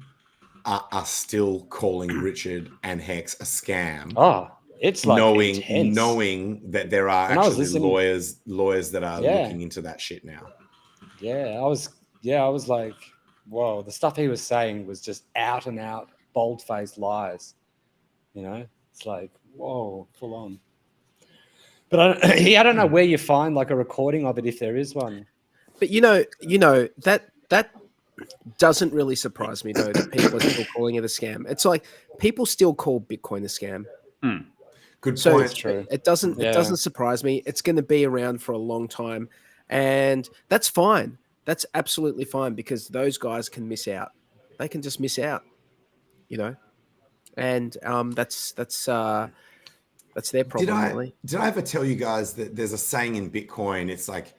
D: are still calling Richard and Hex a scam.
E: Oh. It's like
D: knowing that there are actually lawyers that are looking into that shit now.
E: I was like, whoa, the stuff he was saying was just out and out, bold-faced lies. You know, it's like, whoa, full on. But I don't know where you find like a recording of it if there is one.
A: But you know that doesn't really surprise me though that people are still calling it a scam. It's like people still call Bitcoin a scam.
D: Good point.
A: So it's true. It doesn't surprise me. It's going to be around for a long time, and that's fine. That's absolutely fine because those guys can miss out. They can just miss out, you know, and that's their problem.
D: Did I ever tell you guys that there's a saying in Bitcoin? It's like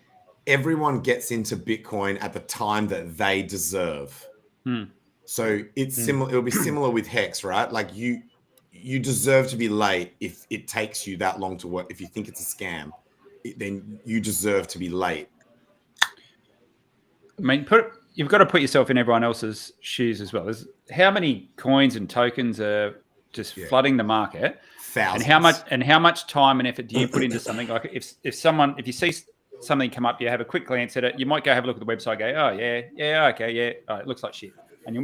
D: everyone gets into Bitcoin at the time that they deserve. So it's similar. It'll be similar with Hex, right? Like you deserve to be late if it takes you that long to work. If you think it's a scam, then you deserve to be late.
B: I mean, you've got to put yourself in everyone else's shoes as well. There's how many coins and tokens are just flooding the market?
D: Thousands.
B: And how much time and effort do you put into something? Like if you see something come up, you have a quick glance at it. You might go have a look at the website. Go, oh okay, oh, it looks like shit, and you'll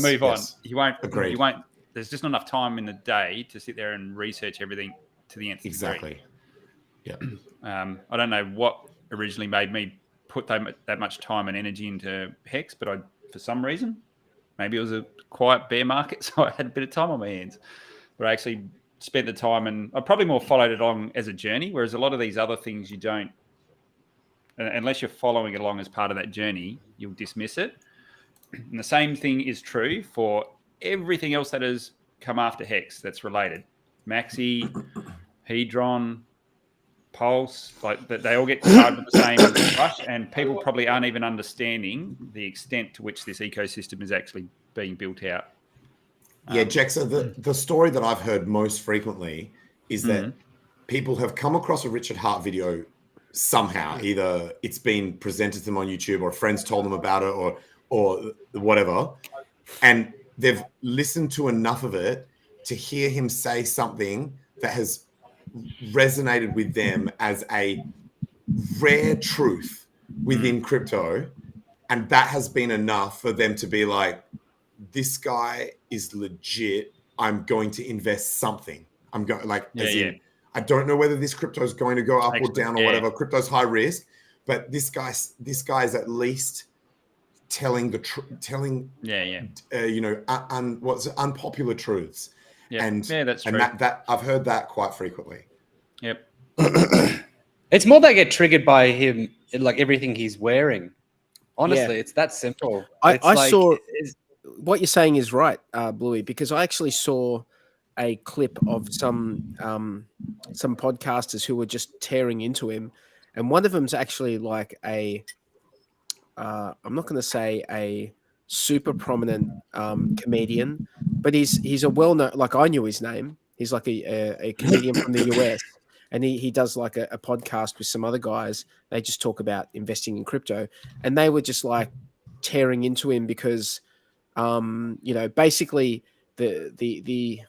B: move on. You won't. There's just not enough time in the day to sit there and research everything to the nth degree.
D: Exactly. Yeah.
B: I don't know what originally made me put that much time and energy into Hex, but for some reason, maybe it was a quiet bear market, so I had a bit of time on my hands. But I actually spent the time, and I probably more followed it along as a journey, whereas a lot of these other things you don't, unless you're following it along as part of that journey, you'll dismiss it. And the same thing is true for everything else that has come after Hex that's related. Maxi, Hedron, Pulse, like that, they all get tarred with the same brush, and people probably aren't even understanding the extent to which this ecosystem is actually being built out.
D: Jexa, the story that I've heard most frequently is that people have come across a Richard Hart video somehow. Either it's been presented to them on YouTube, or friends told them about it, or whatever, and they've listened to enough of it to hear him say something that has resonated with them as a rare truth within crypto. And that has been enough for them to be like, this guy is legit. I'm going to invest something. I'm going I don't know whether this crypto is going to go up or down or whatever. Crypto's high risk, but this guy is at least telling unpopular truths. And that's true. And that I've heard that quite frequently.
B: Yep.
E: It's more they get triggered by him, like everything he's wearing. Honestly, it's that simple.
A: I saw what you're saying is right, Bluey, because I actually saw a clip of some podcasters who were just tearing into him, and one of them's actually like I'm not going to say a super prominent comedian, but he's a well-known, like I knew his name. He's like a comedian from the US, and he does like a podcast with some other guys. They just talk about investing in crypto, and they were just like tearing into him because, basically the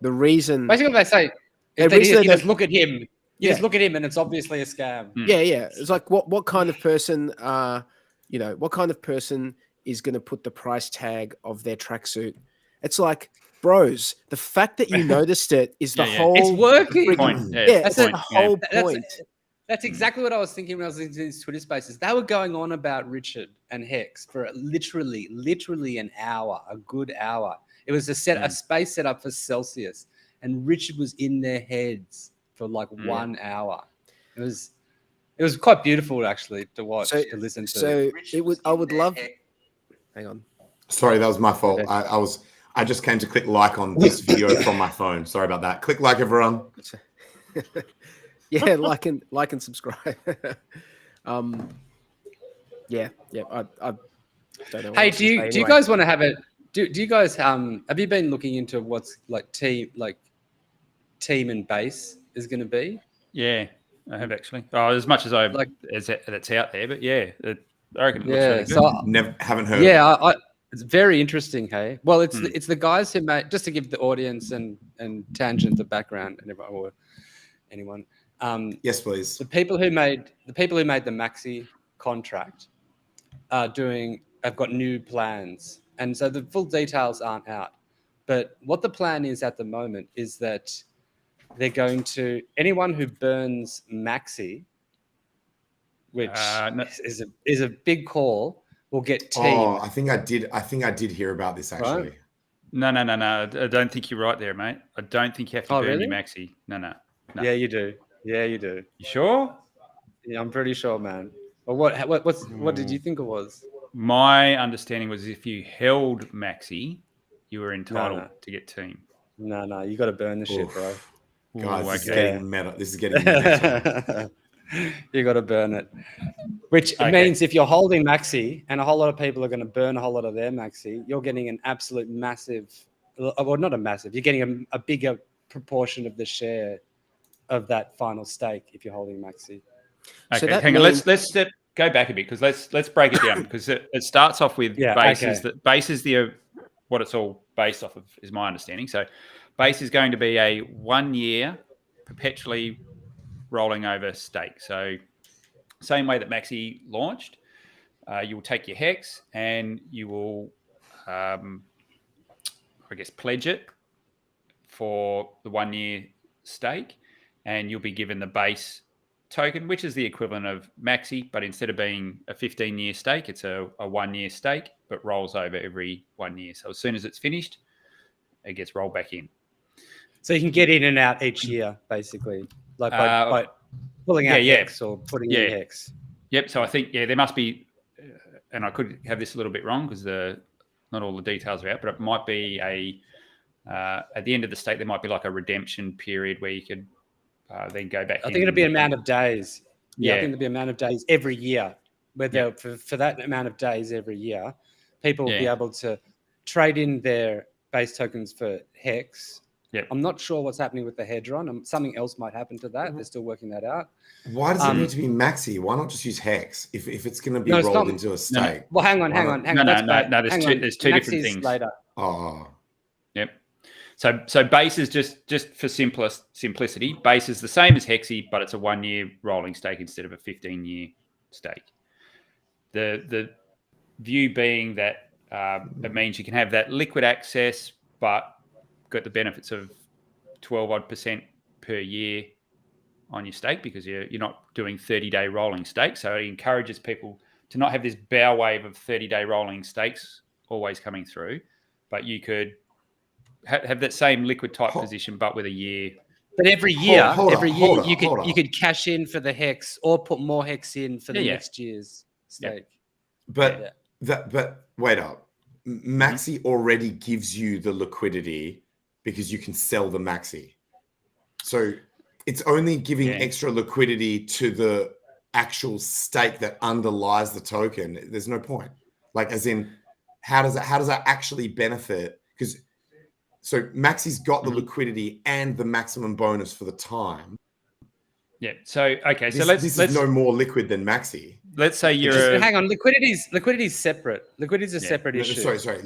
A: reason.
E: Basically, they say you just look at him. You just look at him, and it's obviously a scam.
A: Yeah. It's like what kind of person, what kind of person is going to put the price tag of their tracksuit? It's like, bros, the fact that you noticed it is the whole.
E: It's working.
B: Point.
A: That's the whole point.
E: That's exactly what I was thinking when I was listening to these Twitter spaces. They were going on about Richard and Hex for literally an hour, a good hour. It was a space set up for Celsius, and Richard was in their heads for like 1 hour. It was quite beautiful actually to watch, to listen to.
A: So I would love. Hang on.
D: Sorry, that was my fault. I just came to click like on this video from my phone. Sorry about that. Click like, everyone.
A: Yeah, like and subscribe. I don't know.
E: Hey, do you guys want to have it? Do you guys have you been looking into what's like team and base is going to be?
B: Yeah, I have actually. Oh, as much as that's out there, but yeah, I reckon it looks really good.
D: So haven't heard.
E: Yeah, it's very interesting. Hey, well, it's the guys who made, just to give the audience and Tangent the background and everyone or anyone.
D: Yes, please.
E: The people who made the Maxi contract have got new plans, and so the full details aren't out. But what the plan is at the moment is that they're going to anyone who burns Maxi, which is a big call, will get teamed.
D: Oh, I think I did hear about this actually.
E: Right?
B: No. I don't think you're right there, mate. I don't think you have to burn
E: really?
B: your Maxi. No.
E: Yeah, you do. Yeah, you do.
B: You sure?
E: Yeah, I'm pretty sure, man. Well, what did you think it was?
B: My understanding was if you held Maxi, you were entitled to get team.
E: No, you got to burn the shit, bro.
D: Guys, this is getting meta. This is getting meta.
E: You got to burn it, which means if you're holding Maxi and a whole lot of people are going to burn a whole lot of their Maxi, you're getting an absolute massive, well, not a massive, you're getting a bigger proportion of the share of that final stake if you're holding Maxi.
B: Okay, so hang on. Let's go back a bit because let's break it down because it starts off with base. Okay. Base is what it's all based off of, is my understanding. So base is going to be a 1 year perpetually rolling over stake. So same way that Maxi launched, you will take your hex and you will, pledge it for the 1 year stake, and you'll be given the base token, which is the equivalent of Maxi, but instead of being a 15-year stake, it's a 1 year stake, but rolls over every 1 year. So as soon as it's finished, it gets rolled back in.
E: So you can get in and out each year, basically, like by pulling out hex or putting in hex.
B: Yep. So I think there must be, and I could have this a little bit wrong because not all the details are out, but it might be at the end of the stake there might be like a redemption period where you could then go back.
E: I think it'll be an amount of days. Yeah, I think there'll be an amount of days every year. Where for that amount of days every year, people will be able to trade in their base tokens for hex.
B: Yep.
E: I'm not sure what's happening with the Hedron. Something else might happen to that. They're still working that out.
D: Why does it need to be Maxi? Why not just use hex if it's going to be rolled into a stake?
E: No. Well, hang on.
B: No. There's two different things.
E: Later.
D: Oh.
B: Yep. So base is just for simplicity. Base is the same as Hexi, but it's a 1 year rolling stake instead of a 15-year stake. The view being that it means you can have that liquid access, but got the benefits of 12% per year on your stake because you're not doing 30-day rolling stakes. So it encourages people to not have this bow wave of 30-day rolling stakes always coming through, but you could have that same liquid type position, but with a year.
E: But every year, you could cash in for the hex or put more hex in for the next year's stake.
D: But wait up, Maxi already gives you the liquidity because you can sell the Maxi. So it's only giving extra liquidity to the actual stake that underlies the token. There's no point. Like, as in, how does that actually benefit? Because so Maxi's got the liquidity and the maximum bonus for the time.
B: Yeah. So okay. So
D: This is no more liquid than Maxi.
B: Let's say you're
E: hang on. Liquidity's separate. Liquidity's a separate issue.
D: Sorry.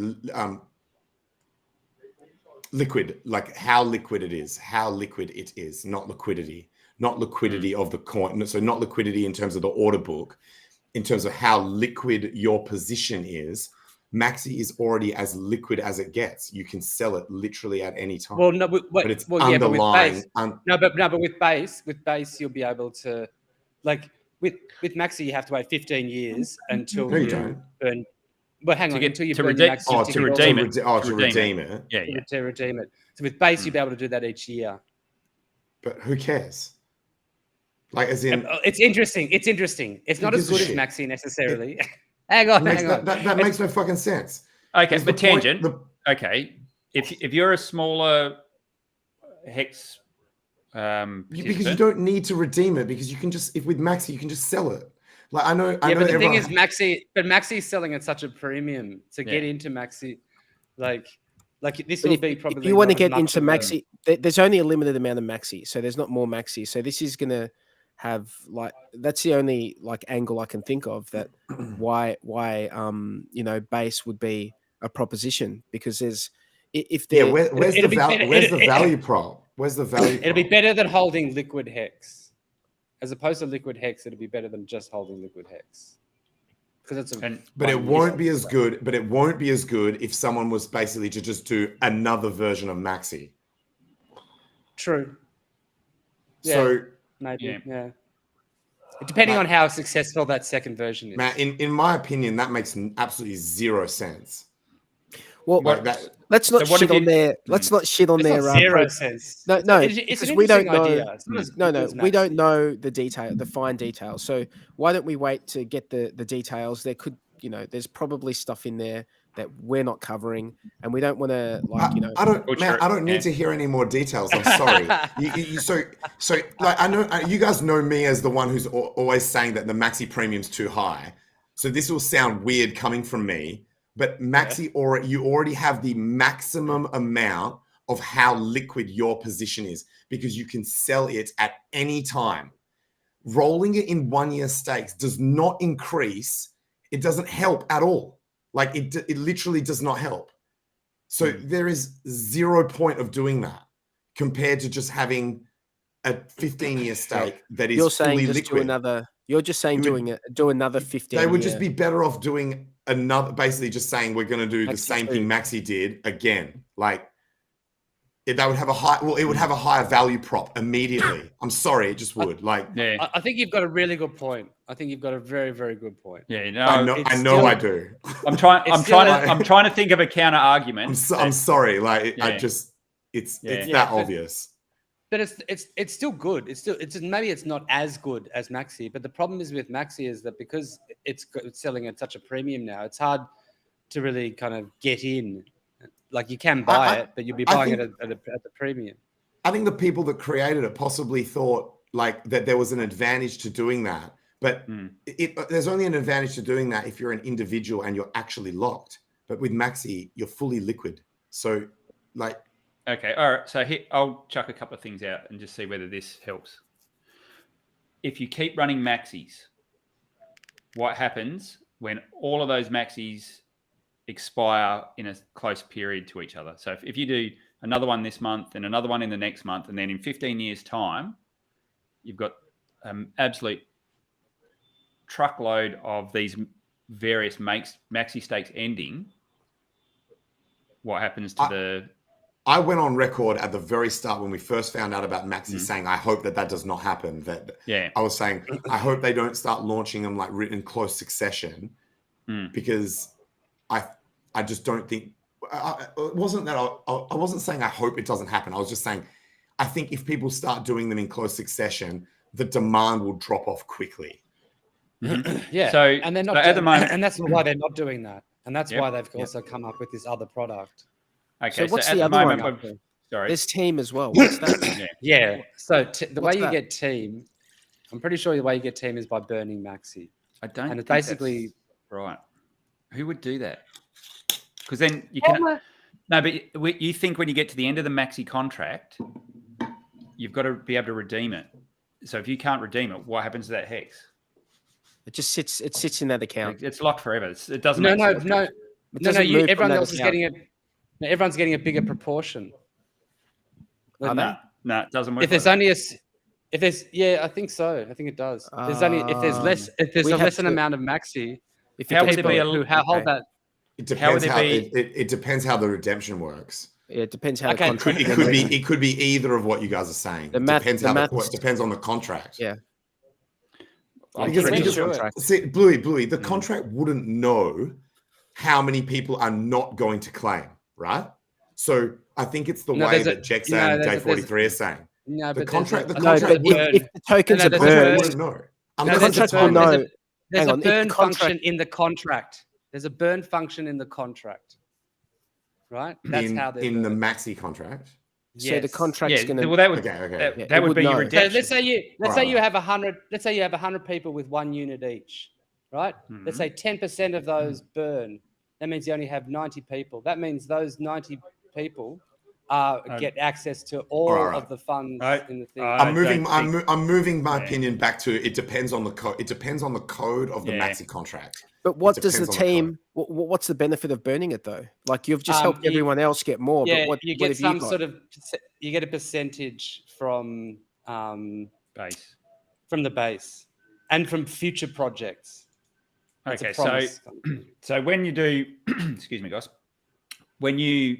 D: Liquid, like how liquid it is, not liquidity, of the coin. So not liquidity in terms of the order book, in terms of how liquid your position is. Maxi is already as liquid as it gets. You can sell it literally at any time.
E: Well, no,
D: but it's underlying.
E: But with base, you'll be able to, like with Maxi, you have to wait 15 years until you burn. Well, hang on, until you burn Maxi
B: to redeem it.
D: To redeem it.
B: Yeah.
E: To redeem it. So with base, you'll be able to do that each year.
D: But who cares? Like, as in,
E: it's interesting. It's not as good as Maxi necessarily. Hang on.
D: That makes no fucking sense.
B: Okay, but tangent. Okay, if you're a smaller hex,
D: because you don't need to redeem it, because you can just, if with Maxi you can just sell it. Like I know.
E: But the thing is, Maxi is selling at such a premium to get into Maxi, like this will be probably.
A: If you want to get into Maxi, there's only a limited amount of Maxi, so there's not more Maxi. So this is gonna have that's the only angle I can think of that why base would be a proposition, because there's where's the value prop?
E: It'll be better than holding liquid hex, as opposed to liquid hex. It'll be better than just holding liquid hex, because
D: but it won't be as good. But it won't be as good if someone was basically to just do another version of Maxi.
E: True.
D: Yeah. So.
E: Maybe, yeah. Depending on how successful that second version is.
D: Matt, in my opinion, that makes absolutely zero sense.
A: Well, let's not shit on their. Let's not shit on their.
E: Zero sense.
A: No,
E: it's
A: we don't know.
E: Idea.
A: No, we don't know the fine details. So why don't we wait to get the details? There could, there's probably stuff in there that we're not covering, and we don't want to
D: I don't need to hear any more details. I'm sorry. I know you guys know me as the one who's always saying that the Maxi premium's too high. So this will sound weird coming from me, but Maxi you already have the maximum amount of how liquid your position is, because you can sell it at any time. Rolling it in 1 year stakes does not increase. It doesn't help at all. Like it literally does not help. So there is 0 point of doing that compared to just having a 15-year stake that is fully liquid.
A: You're just saying do another 15.
D: They would just be better off doing another, basically just saying we're going to do the same thing Maxi did again. Like that would have it would have a higher value prop immediately. I'm sorry, it just would.
E: I think you've got a really good point. I think you've got a very, very good point.
B: Yeah,
D: I know I do.
B: I'm trying to think of a counter argument.
D: I'm sorry, it's that obvious.
E: But it's still good. It's maybe it's not as good as Maxi, but the problem is with Maxi is that because it's selling at such a premium now, it's hard to really kind of get in. Like you can buy it, but you'll be buying it at the premium.
D: I think the people that created it possibly thought that there was an advantage to doing that. But there's only an advantage to doing that if you're an individual and you're actually locked. But with Maxi, you're fully liquid. So
B: okay, all right. So I'll chuck a couple of things out and just see whether this helps. If you keep running Maxis, what happens when all of those Maxis expire in a close period to each other? So if you do another one this month and another one in the next month, and then in 15 years' time, you've got absolute truckload of these various Maxi stakes ending, what happens to
D: I went on record at the very start when we first found out about Maxi saying, I hope that does not happen. I was saying, I hope they don't start launching them in close succession, because I just don't think it wasn't that I wasn't saying I hope it doesn't happen. I was just saying I think if people start doing them in close succession, the demand will drop off quickly.
E: Yeah. So and they're not at the moment, and that's why they're not doing that, and that's why they've also come up with this other product.
A: Okay. So what's the other one?
B: Sorry,
A: there's Team as well. What's that?
E: Yeah. So the way you get Team, I'm pretty sure the way you get Team is by burning Maxi.
B: I don't.
E: And it's basically
B: right. Who would do that? because then you can. No, but you think when you get to the end of the maxi contract, you've got to be able to redeem it. So if you can't redeem it, what happens to that hex?
A: It just sits. It sits in that account.
B: It's locked forever. It doesn't.
E: No.
A: Everyone
E: else is getting it. Everyone's getting a bigger proportion.
B: No, it doesn't work.
E: If there's only I think so. I think it does. There's a lesser amount of maxi.
B: How would there be
E: who hold that?
D: It depends it depends how the redemption works.
A: Yeah, it depends how the contract.
D: It could be either of what you guys are saying. It depends on the contract.
A: Yeah.
D: See, Bluey, the contract wouldn't know how many people are not going to claim, right? So I think it's the way that Jexan and Day 43 are saying.
A: No,
D: the
A: but
D: contract.
A: If the tokens are burned,
D: wouldn't know.
A: The contract will know.
E: There's a burn function in the contract. There's a burn function in the contract, right? That's how they're
D: in the maxi contract.
A: So the contract's going to.
B: Well, that would that would be your redemption.
E: So let's say you have 100. Let's say you have 100 people with 1 unit each, right? Mm-hmm. Let's say 10% of those burn. That means you only have 90 people. That means those 90 people get access to all of the funds in the thing.
D: I'm moving my opinion back to it depends on the code. It depends on the code of the maxi contract.
A: But what does the team? What's the benefit of burning it though? Like you've just helped everyone else get more.
E: Yeah,
A: but
E: you get some sort of. You get a percentage from
B: base,
E: from the base, and from future projects.
B: Okay, so when you do, excuse me, guys, when you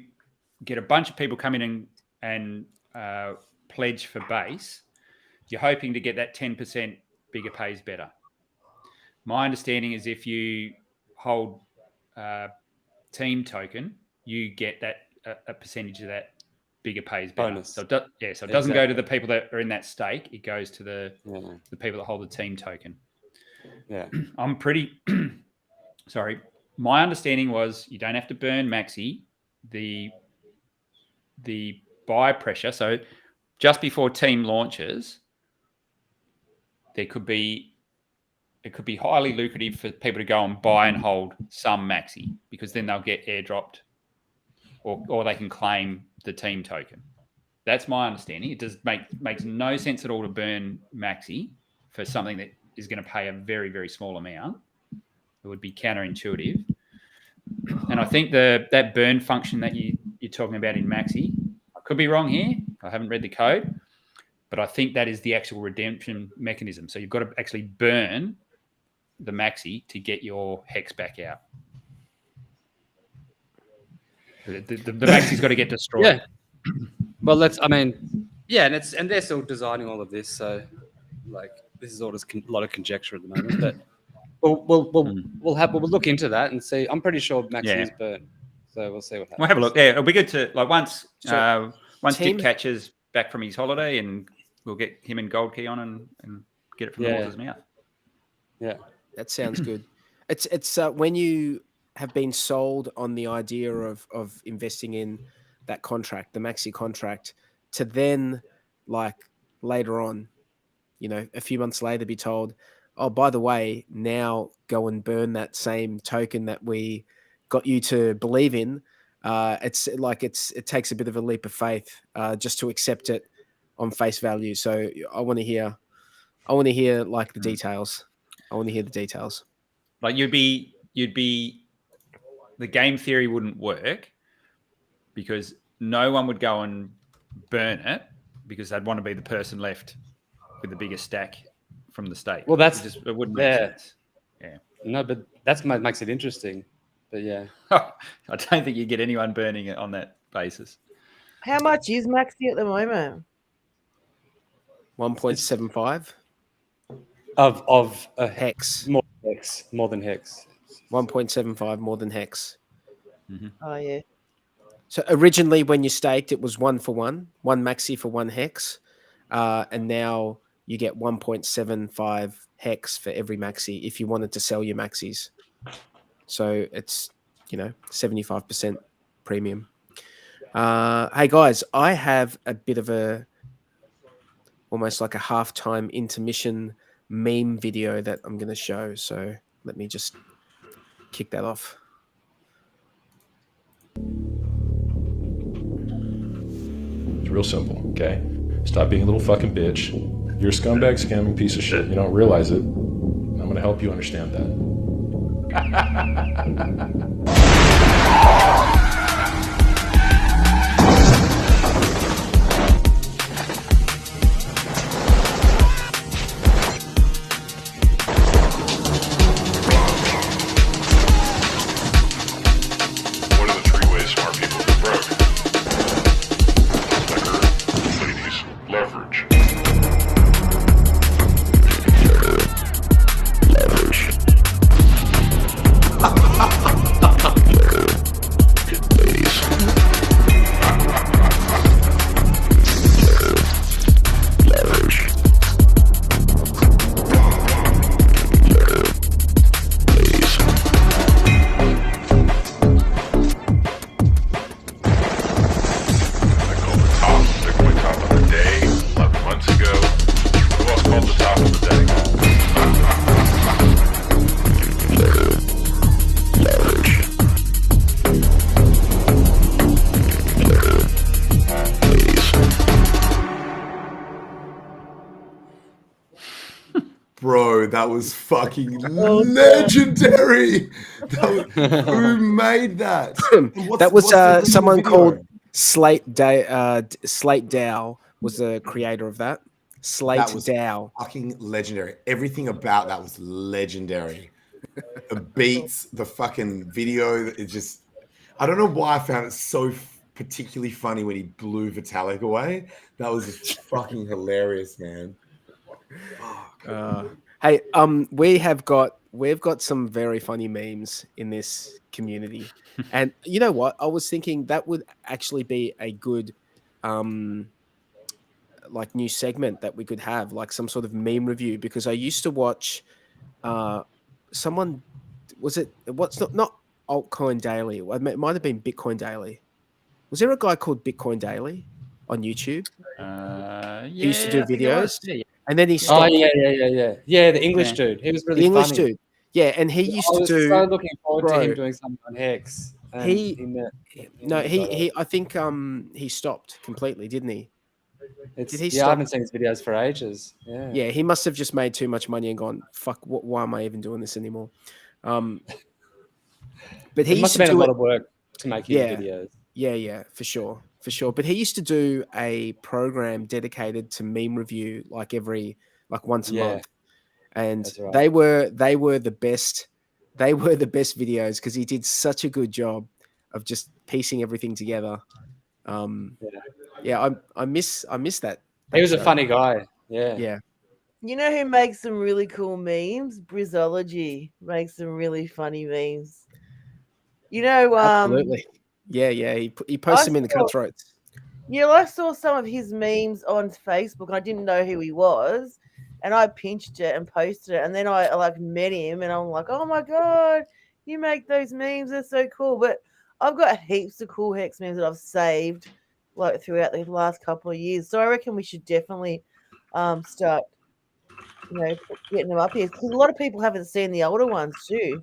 B: get a bunch of people come in and pledge for base, you're hoping to get that 10% bigger pays better. My understanding is if you hold team token, you get that a percentage of that bigger pays better.
E: Bonus.
B: So it doesn't go to the people that are in that stake. It goes to the people that hold the team token.
E: Yeah,
B: I'm pretty sorry. My understanding was you don't have to burn maxi. The buy pressure. So just before team launches, it could be highly lucrative for people to go and buy and hold some maxi because then they'll get airdropped or they can claim the team token. That's my understanding. It makes no sense at all to burn maxi for something that is going to pay a very, very small amount. It would be counterintuitive. And I think that burn function that you're talking about in maxi, I could be wrong here. I haven't read the code, but I think that is the actual redemption mechanism. So you've got to actually burn the maxi to get your hex back out. The maxi's got to get destroyed.
E: Yeah. Well, and they're still designing all of this, so like this is all just a lot of conjecture at the moment. But we'll look into that and see. I'm pretty sure maxi is burnt, so we'll see what happens.
B: We'll have a look. Yeah, it'll be good to once Dick catches back from his holiday, and we'll get him and Gold Key on and get it from the horse's mouth.
E: Yeah,
A: that sounds good. It's when you have been sold on the idea of investing in that contract, the maxi contract, to then like later on, a few months later be told, oh, by the way, now go and burn that same token that we got you to believe in. It takes a bit of a leap of faith just to accept it on face value. So I want to hear like the details. I want to hear the details.
B: Like you'd be the game theory wouldn't work because no one would go and burn it because they'd want to be the person left with the biggest stack from the stake.
E: Well, it
B: wouldn't make sense. Yeah.
E: No, but that's what makes it interesting. But yeah.
B: I don't think you get anyone burning it on that basis.
C: How much is maxi at the moment?
A: 1.75
E: of a
A: hex.
E: More than hex.
A: 1.75 more than hex.
B: Mm-hmm.
C: Oh yeah.
A: So originally when you staked, it was 1-for-1, one maxi for one hex. And now you get 1.75 hex for every maxi if you wanted to sell your maxis. So it's, 75% premium. Hey guys, I have a bit of almost like a halftime intermission meme video that I'm going to show. So let me just kick that off.
I: real simple, okay? Stop being a little fucking bitch. You're a scumbag, scamming piece of shit. You don't realize it. I'm going to help you understand that.
D: Bro, that was fucking legendary. Who made that?
A: That was someone called Slate Dow was the creator of that. Slate Dow.
D: Fucking legendary. Everything about that was legendary. The beats, the fucking video, it just... I don't know why I found it so particularly funny when he blew Vitalik away. That was just fucking hilarious, man.
A: Hey, we've got some very funny memes in this community, and you know what? I was thinking that would actually be a good, like new segment that we could have, like some sort of meme review. Because I used to watch, someone was it? What's not Altcoin Daily? It might have been Bitcoin Daily. Was there a guy called Bitcoin Daily on YouTube? He used to do videos. And then he stopped.
E: Oh, yeah. The English dude. He was really
A: the English
E: funny.
A: dude. Yeah, and he used to do.
E: I was so looking forward to him doing something on Hex.
A: He I think he stopped completely, didn't he?
E: Did he stop? I haven't seen his videos for ages. Yeah,
A: he must have just made too much money and gone, fuck, why am I even doing this anymore? But he
E: must have been a lot of work to make his videos.
A: Yeah, for sure. But he used to do a program dedicated to meme review once a month. And
E: right.
A: they were the best. They were the best videos because he did such a good job of just piecing everything together. I miss that.
E: He was a funny guy.
A: Yeah.
C: You know who makes some really cool memes? Brizology makes some really funny memes. You know,
A: absolutely. Yeah. He posts them in the Cutthroats.
C: Yeah, I saw some of his memes on Facebook, and I didn't know who he was, and I pinched it and posted it, and then I met him, and I'm like, oh my god, you make those memes, they're so cool. But I've got heaps of cool Hex memes that I've saved throughout the last couple of years, so I reckon we should definitely start, getting them up here because a lot of people haven't seen the older ones too,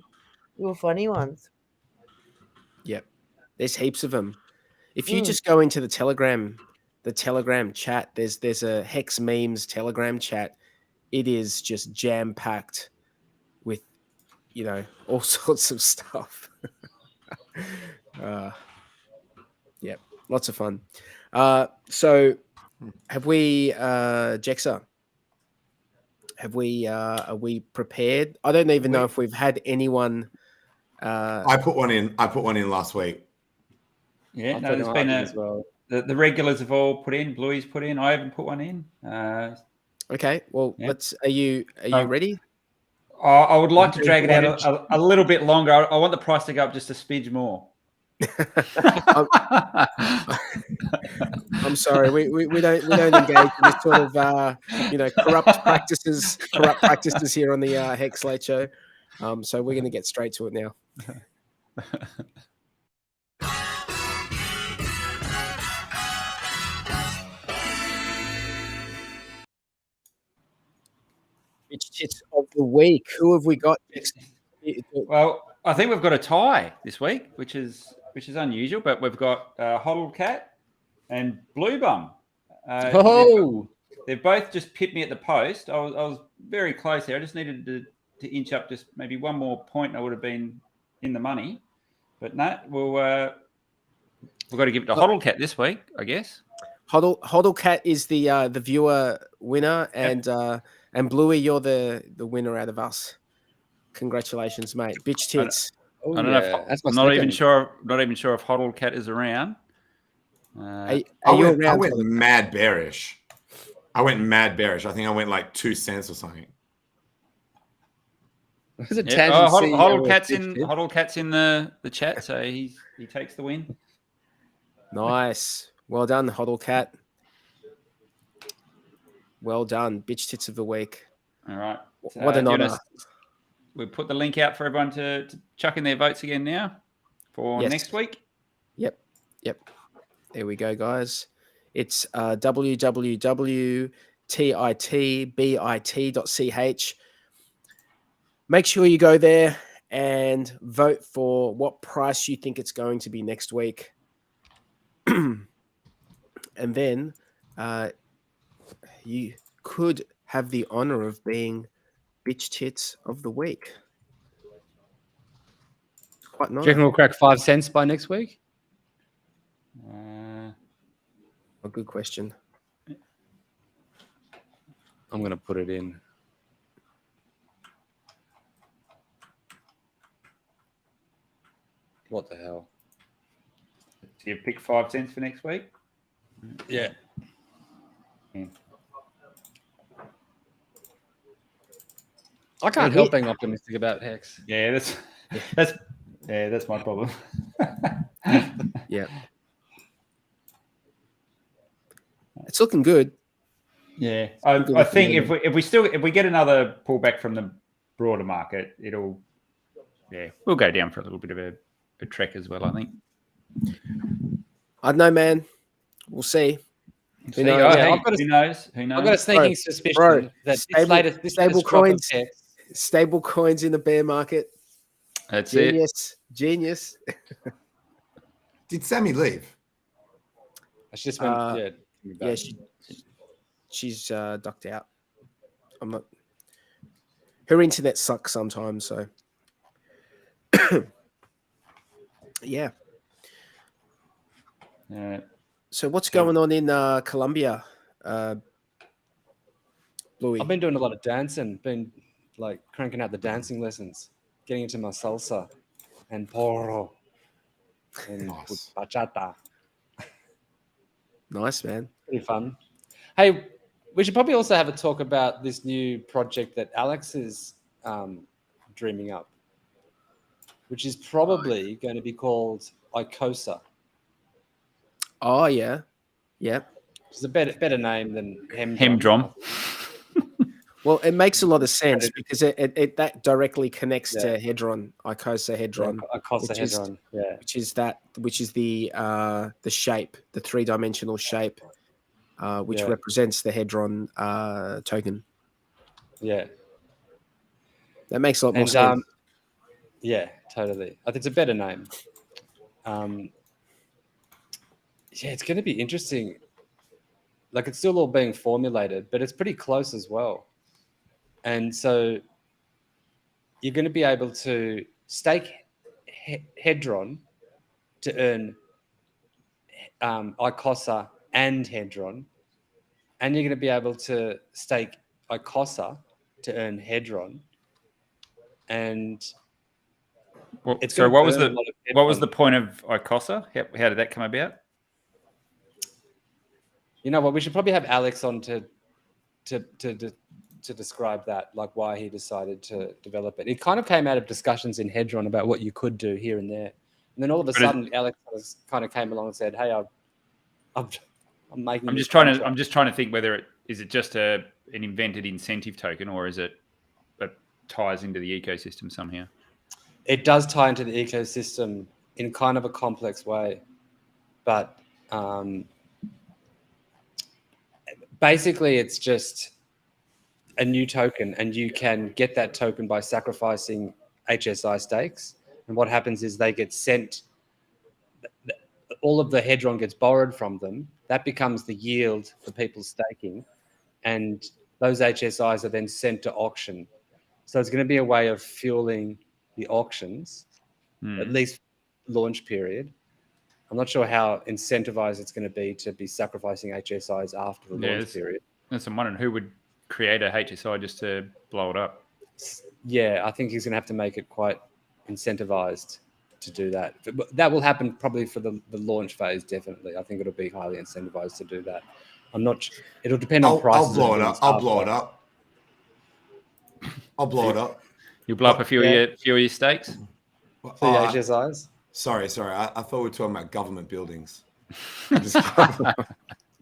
C: real funny ones.
A: Yep, there's heaps of them. If you just go into the Telegram chat, there's a Hex Memes Telegram chat. It is just jam packed with, all sorts of stuff. Yep, lots of fun. So, have we, Jexa? Are we prepared? I don't even know if we've had anyone.
D: I put one in last week.
B: Yeah, no, there's been as well. The regulars have all put in. Bluey's put in. I haven't put one in.
A: Okay. Well, Are you ready?
B: I would like to drag it out a little bit longer. I want the price to go up just a smidge more.
A: I'm sorry. We don't engage in this sort of corrupt practices here on the Hex Late Show. So we're going to get straight to it now. It's of the week. Who have we got next?
B: Well, I think we've got a tie this week, which is unusual, but we've got Huddled Cat and Blue Bum. They've both just pipped me at the post. I was very close here. I just needed to inch up just maybe one more point, and I would have been in the money. But no, we've got to give it to HODLCat this week, I guess.
A: HODLCat is the viewer winner, and Bluey, you're the winner out of us. Congratulations, mate. Bitch tits.
B: I don't know if I'm not even sure if HODLCat is around.
D: I went mad bearish. I think I went like 2 cents or something.
B: HODLCat's in the chat, so he takes the win.
A: Nice. Well done, HODLCat. Well done. Bitch tits of the week.
B: All right.
A: What an honor.
B: We'll put the link out for everyone to chuck in their votes again now for next week. Yep.
A: There we go, guys. It's www.titbit.ch. Make sure you go there and vote for what price you think it's going to be next week. And then you could have the honor of being bitch tits of the week. It's quite nice.
E: Do you reckon we'll crack 5 cents by next week?
A: A good question.
E: I'm going to put it in. What the hell?
B: Do you pick 5 cents for next week?
E: Yeah. I can't help being optimistic about Hex.
B: Yeah, that's my problem.
A: Yeah. It's looking good.
B: Yeah. I think if we get another pullback from the broader market, we'll go down for a little bit of a trek as well, I think.
A: I don't know, man. We'll see.
B: Who knows? Who knows?
E: I've got a sneaking suspicion that
A: stable coins in the bear market.
B: That's
A: Genius.
D: Did Sammy leave?
E: She just went,
A: she's ducked out. I'm not. Her internet sucks sometimes, so yeah. So what's going on in Colombia, Bluey?
E: I've been doing a lot of dancing. Been like cranking out the dancing lessons, getting into my salsa and porro and bachata.
A: Nice, man.
E: Pretty fun. Hey, we should probably also have a talk about this new project that Alex is dreaming up, which is probably going to be called Icosa.
A: Oh, yeah.
E: It's a better name than
B: Hemdrom.
A: Well, it makes a lot of sense because it that directly connects to Hedron, Icosa Hedron, which is the shape, the 3-dimensional shape, which represents the Hedron token.
E: Yeah,
A: that makes a lot more sense.
E: Yeah, totally. I think it's a better name. It's going to be interesting. Like, it's still all being formulated, but it's pretty close as well. And so you're going to be able to stake Hedron to earn Icosa and Hedron. And you're going to be able to stake Icosa to earn Hedron. And
B: what was the point of Icosa? How did that come about?
E: You know what? We should probably have Alex on to describe that, like why he decided to develop it. It kind of came out of discussions in Hedron about what you could do here and there, and then all of a sudden, Alex kind of came along and said, "Hey, I'm making."
B: I'm just trying to think whether it just an invented incentive token, or is it ties into the ecosystem somehow?
E: It does tie into the ecosystem in kind of a complex way, but basically, it's just a new token, and you can get that token by sacrificing HSI stakes. And what happens is they get sent, all of the hedron gets borrowed from them. That becomes the yield for people staking, and those HSIs are then sent to auction. So it's going to be a way of fueling the auctions, at least launch period. I'm not sure how incentivized it's going to be sacrificing HSIs after the launch period.
B: That's I'm wondering who would create a HSI just to blow it up.
E: Yeah, I think he's going to have to make it quite incentivized to do that. But that will happen probably for the launch phase, definitely. I think it'll be highly incentivized to do that. I'm not. It'll depend on prices.
D: I'll blow it up. I'll blow it up. I'll blow it up.
B: You'll blow up a few of your stakes?
E: For the HSIs?
D: Sorry. I thought we were talking about government buildings.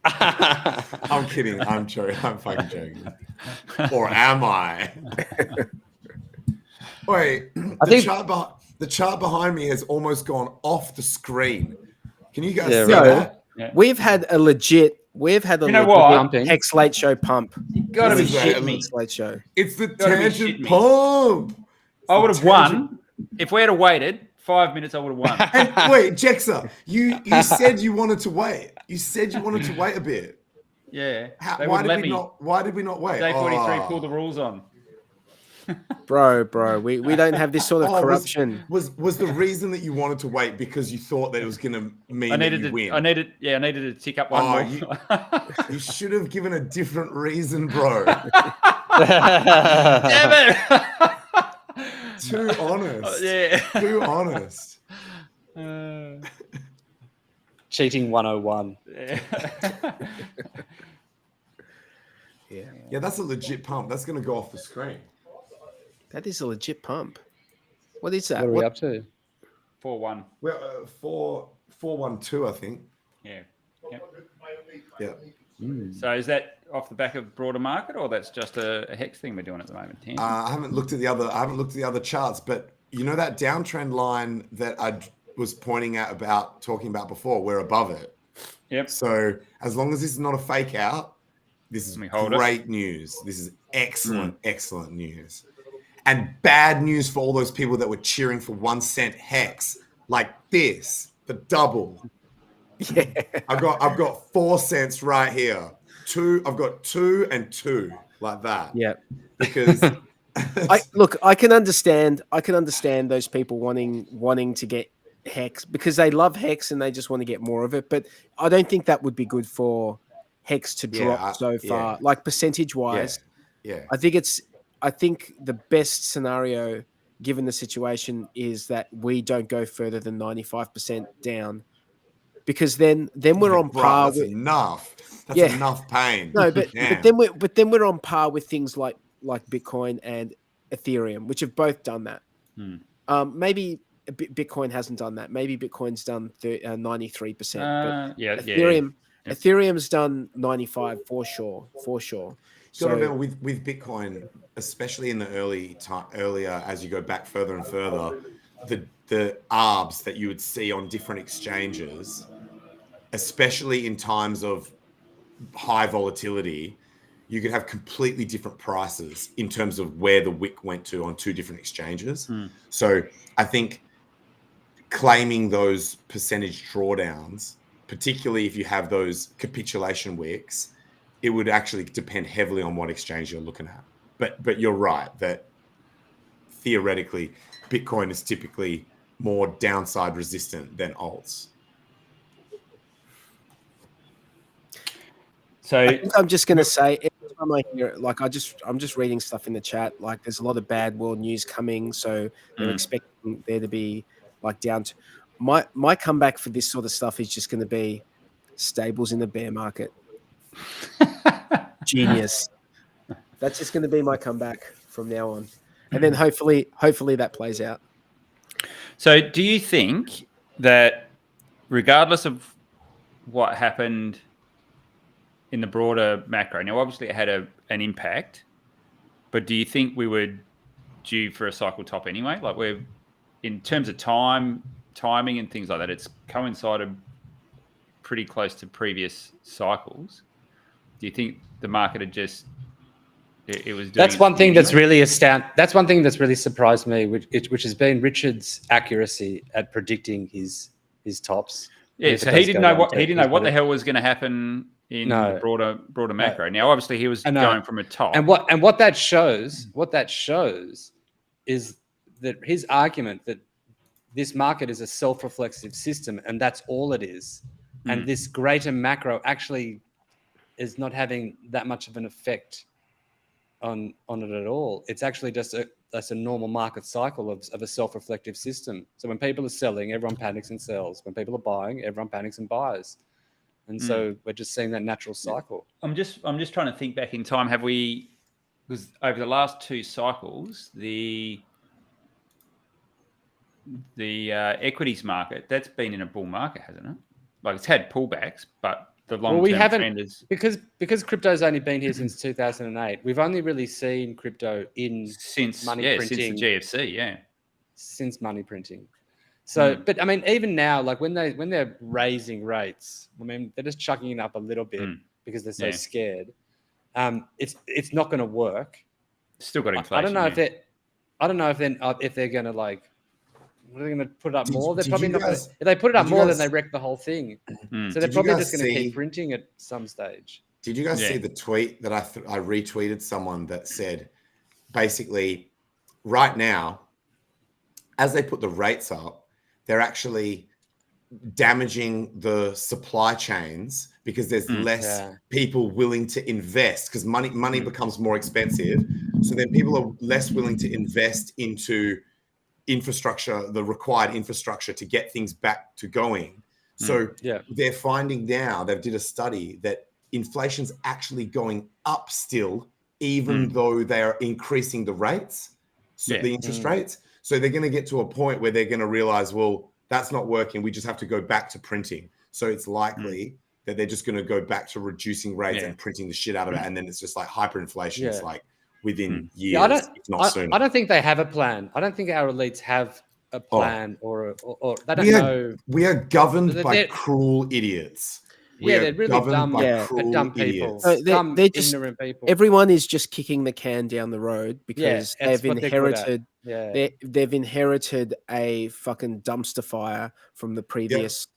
D: I'm kidding. I'm joking. I'm fucking joking. Or am I? Wait, the chart behind me has almost gone off the screen. Can you guys see that?
A: Yeah. We've had a legit Hex Late Show pump.
B: You gotta be shitting me.
A: Late Show.
D: It's the tangent pump.
B: I would have won if we had waited 5 minutes. I would have won.
D: And wait, Jexa, you said you wanted to wait. You said you wanted to wait a bit.
B: Yeah.
D: Why did we not wait?
B: Day 43 pull the rules on.
A: Bro, we don't have this sort of corruption.
D: Was the reason that you wanted to wait because you thought that it was going to mean that you win?
B: I needed to tick up one more.
D: You should have given a different reason, bro.
B: Damn it!
D: Too honest.
B: Yeah.
D: Too honest.
E: Cheating 101.
D: Yeah, that's a legit pump. That's going to go off the screen.
A: That is a legit pump. What is that?
E: What are we up to?
B: 4-1.
D: Well, 4-1-2, I think.
B: Yeah.
D: Yeah.
B: So is that off the back of broader market, or that's just a hex thing we're doing at the moment?
D: I haven't looked at the other charts, but you know that downtrend line that I was talking about before, we're above it.
B: Yep.
D: So as long as this is not a fake out, this is great news. This is excellent news. And bad news for all those people that were cheering for 1 cent hex like this, the double.
A: Yeah.
D: I've got 4 cents right here. I've got 2 and 2 like that.
A: Yeah.
D: Because
A: I can understand those people wanting to get hex because they love hex and they just want to get more of it. But I don't think that would be good for hex to drop so far. Like percentage wise.
D: Yeah.
A: I think the best scenario given the situation is that we don't go further than 95% down. Because then we're on par
D: with
A: enough.
D: That's enough pain.
A: No, but then we're on par with things like Bitcoin and Ethereum, which have both done that. Maybe Bitcoin hasn't done that. Maybe Bitcoin's done 93%. Ethereum's done 95 for sure.
D: So remember with Bitcoin, especially in the earlier as you go back further and further, the ARBs that you would see on different exchanges, especially in times of high volatility, you could have completely different prices in terms of where the wick went to on 2 different exchanges. So I think claiming those percentage drawdowns, particularly if you have those capitulation wicks, it would actually depend heavily on what exchange you're looking at. But you're right that theoretically, Bitcoin is typically more downside resistant than alts.
A: So I think I'm just going to say every time I hear it, I'm just reading stuff in the chat. Like there's a lot of bad world news coming, so they're expecting there to be down to my comeback for this sort of stuff is just going to be stables in the bear market. Genius. That's just going to be my comeback from now on, and then hopefully that plays out.
B: So do you think that regardless of what happened in the broader macro, now obviously it had an impact, but do you think we were due for a cycle top anyway? Like we're in terms of timing and things like that, it's coincided pretty close to previous cycles. Do you think the market had just it was doing
E: That's one thing that's really That's one thing that's really surprised me, which has been Richard's accuracy at predicting his tops.
B: Yeah, so he didn't know what the hell was going to happen in the broader macro. Now, obviously, he was going from a top.
E: And what that shows is that his argument that this market is a self-reflexive system and that's all it is, and this greater macro actually is not having that much of an effect on it at all. It's actually just that's a normal market cycle of a self-reflective system. So when people are selling, everyone panics and sells. When people are buying, everyone panics and buys. And so we're just seeing that natural cycle.
B: I'm just trying to think back in time. Have we, because over the last 2 cycles, the equities market, that's been in a bull market, hasn't it? Like it's had pullbacks, but the long-term trend is...
E: Because crypto's only been here since 2008. We've only really seen crypto since money printing.
B: Since the GFC,
E: since money printing. So, but I mean, even now, like when they're raising rates, I mean, they're just chucking it up a little bit because they're so scared. It's not going to work.
B: Still got inflation.
E: I don't know if they're going to like. Are they going to put it up more? They're probably not. If they put it up more, then they wreck the whole thing. So they're probably just going to keep printing at some stage.
D: Did you guys see the tweet that I retweeted? Someone that said, basically, right now, as they put the rates up, they're actually damaging the supply chains because there's less people willing to invest because money becomes more expensive. So then people are less willing to invest into infrastructure, the required infrastructure to get things back to going. So they're finding now, they did a study that inflation's actually going up still, even though they are increasing the rates, the interest rates. So they're going to get to a point where they're going to realize, well, that's not working. We just have to go back to printing. So it's likely that they're just going to go back to reducing rates and printing the shit out of it. And then it's just like hyperinflation. It's like within years, if not sooner.
E: I don't think they have a plan. I don't think our elites have a plan or they don't know.
D: We are governed by cruel idiots.
E: They're really dumb people.
A: They're just,
E: ignorant people.
A: Everyone is just kicking the can down the road because they've inherited they've inherited a fucking dumpster fire from the previous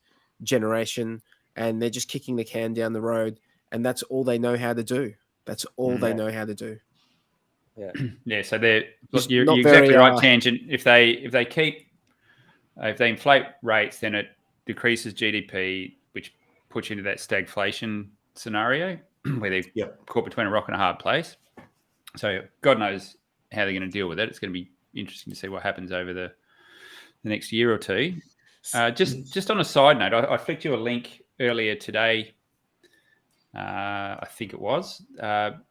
A: generation, and they're just kicking the can down the road, and that's all they know how to do. That's all they know how to do.
B: So they're you're exactly right, Tangent. If they inflate rates, then it decreases GDP, which puts you into that stagflation scenario where they're caught between a rock and a hard place. So God knows how they're going to deal with it. It's going to be interesting to see what happens over the next year or two. Just on a side note, I flicked you a link earlier today. I think it was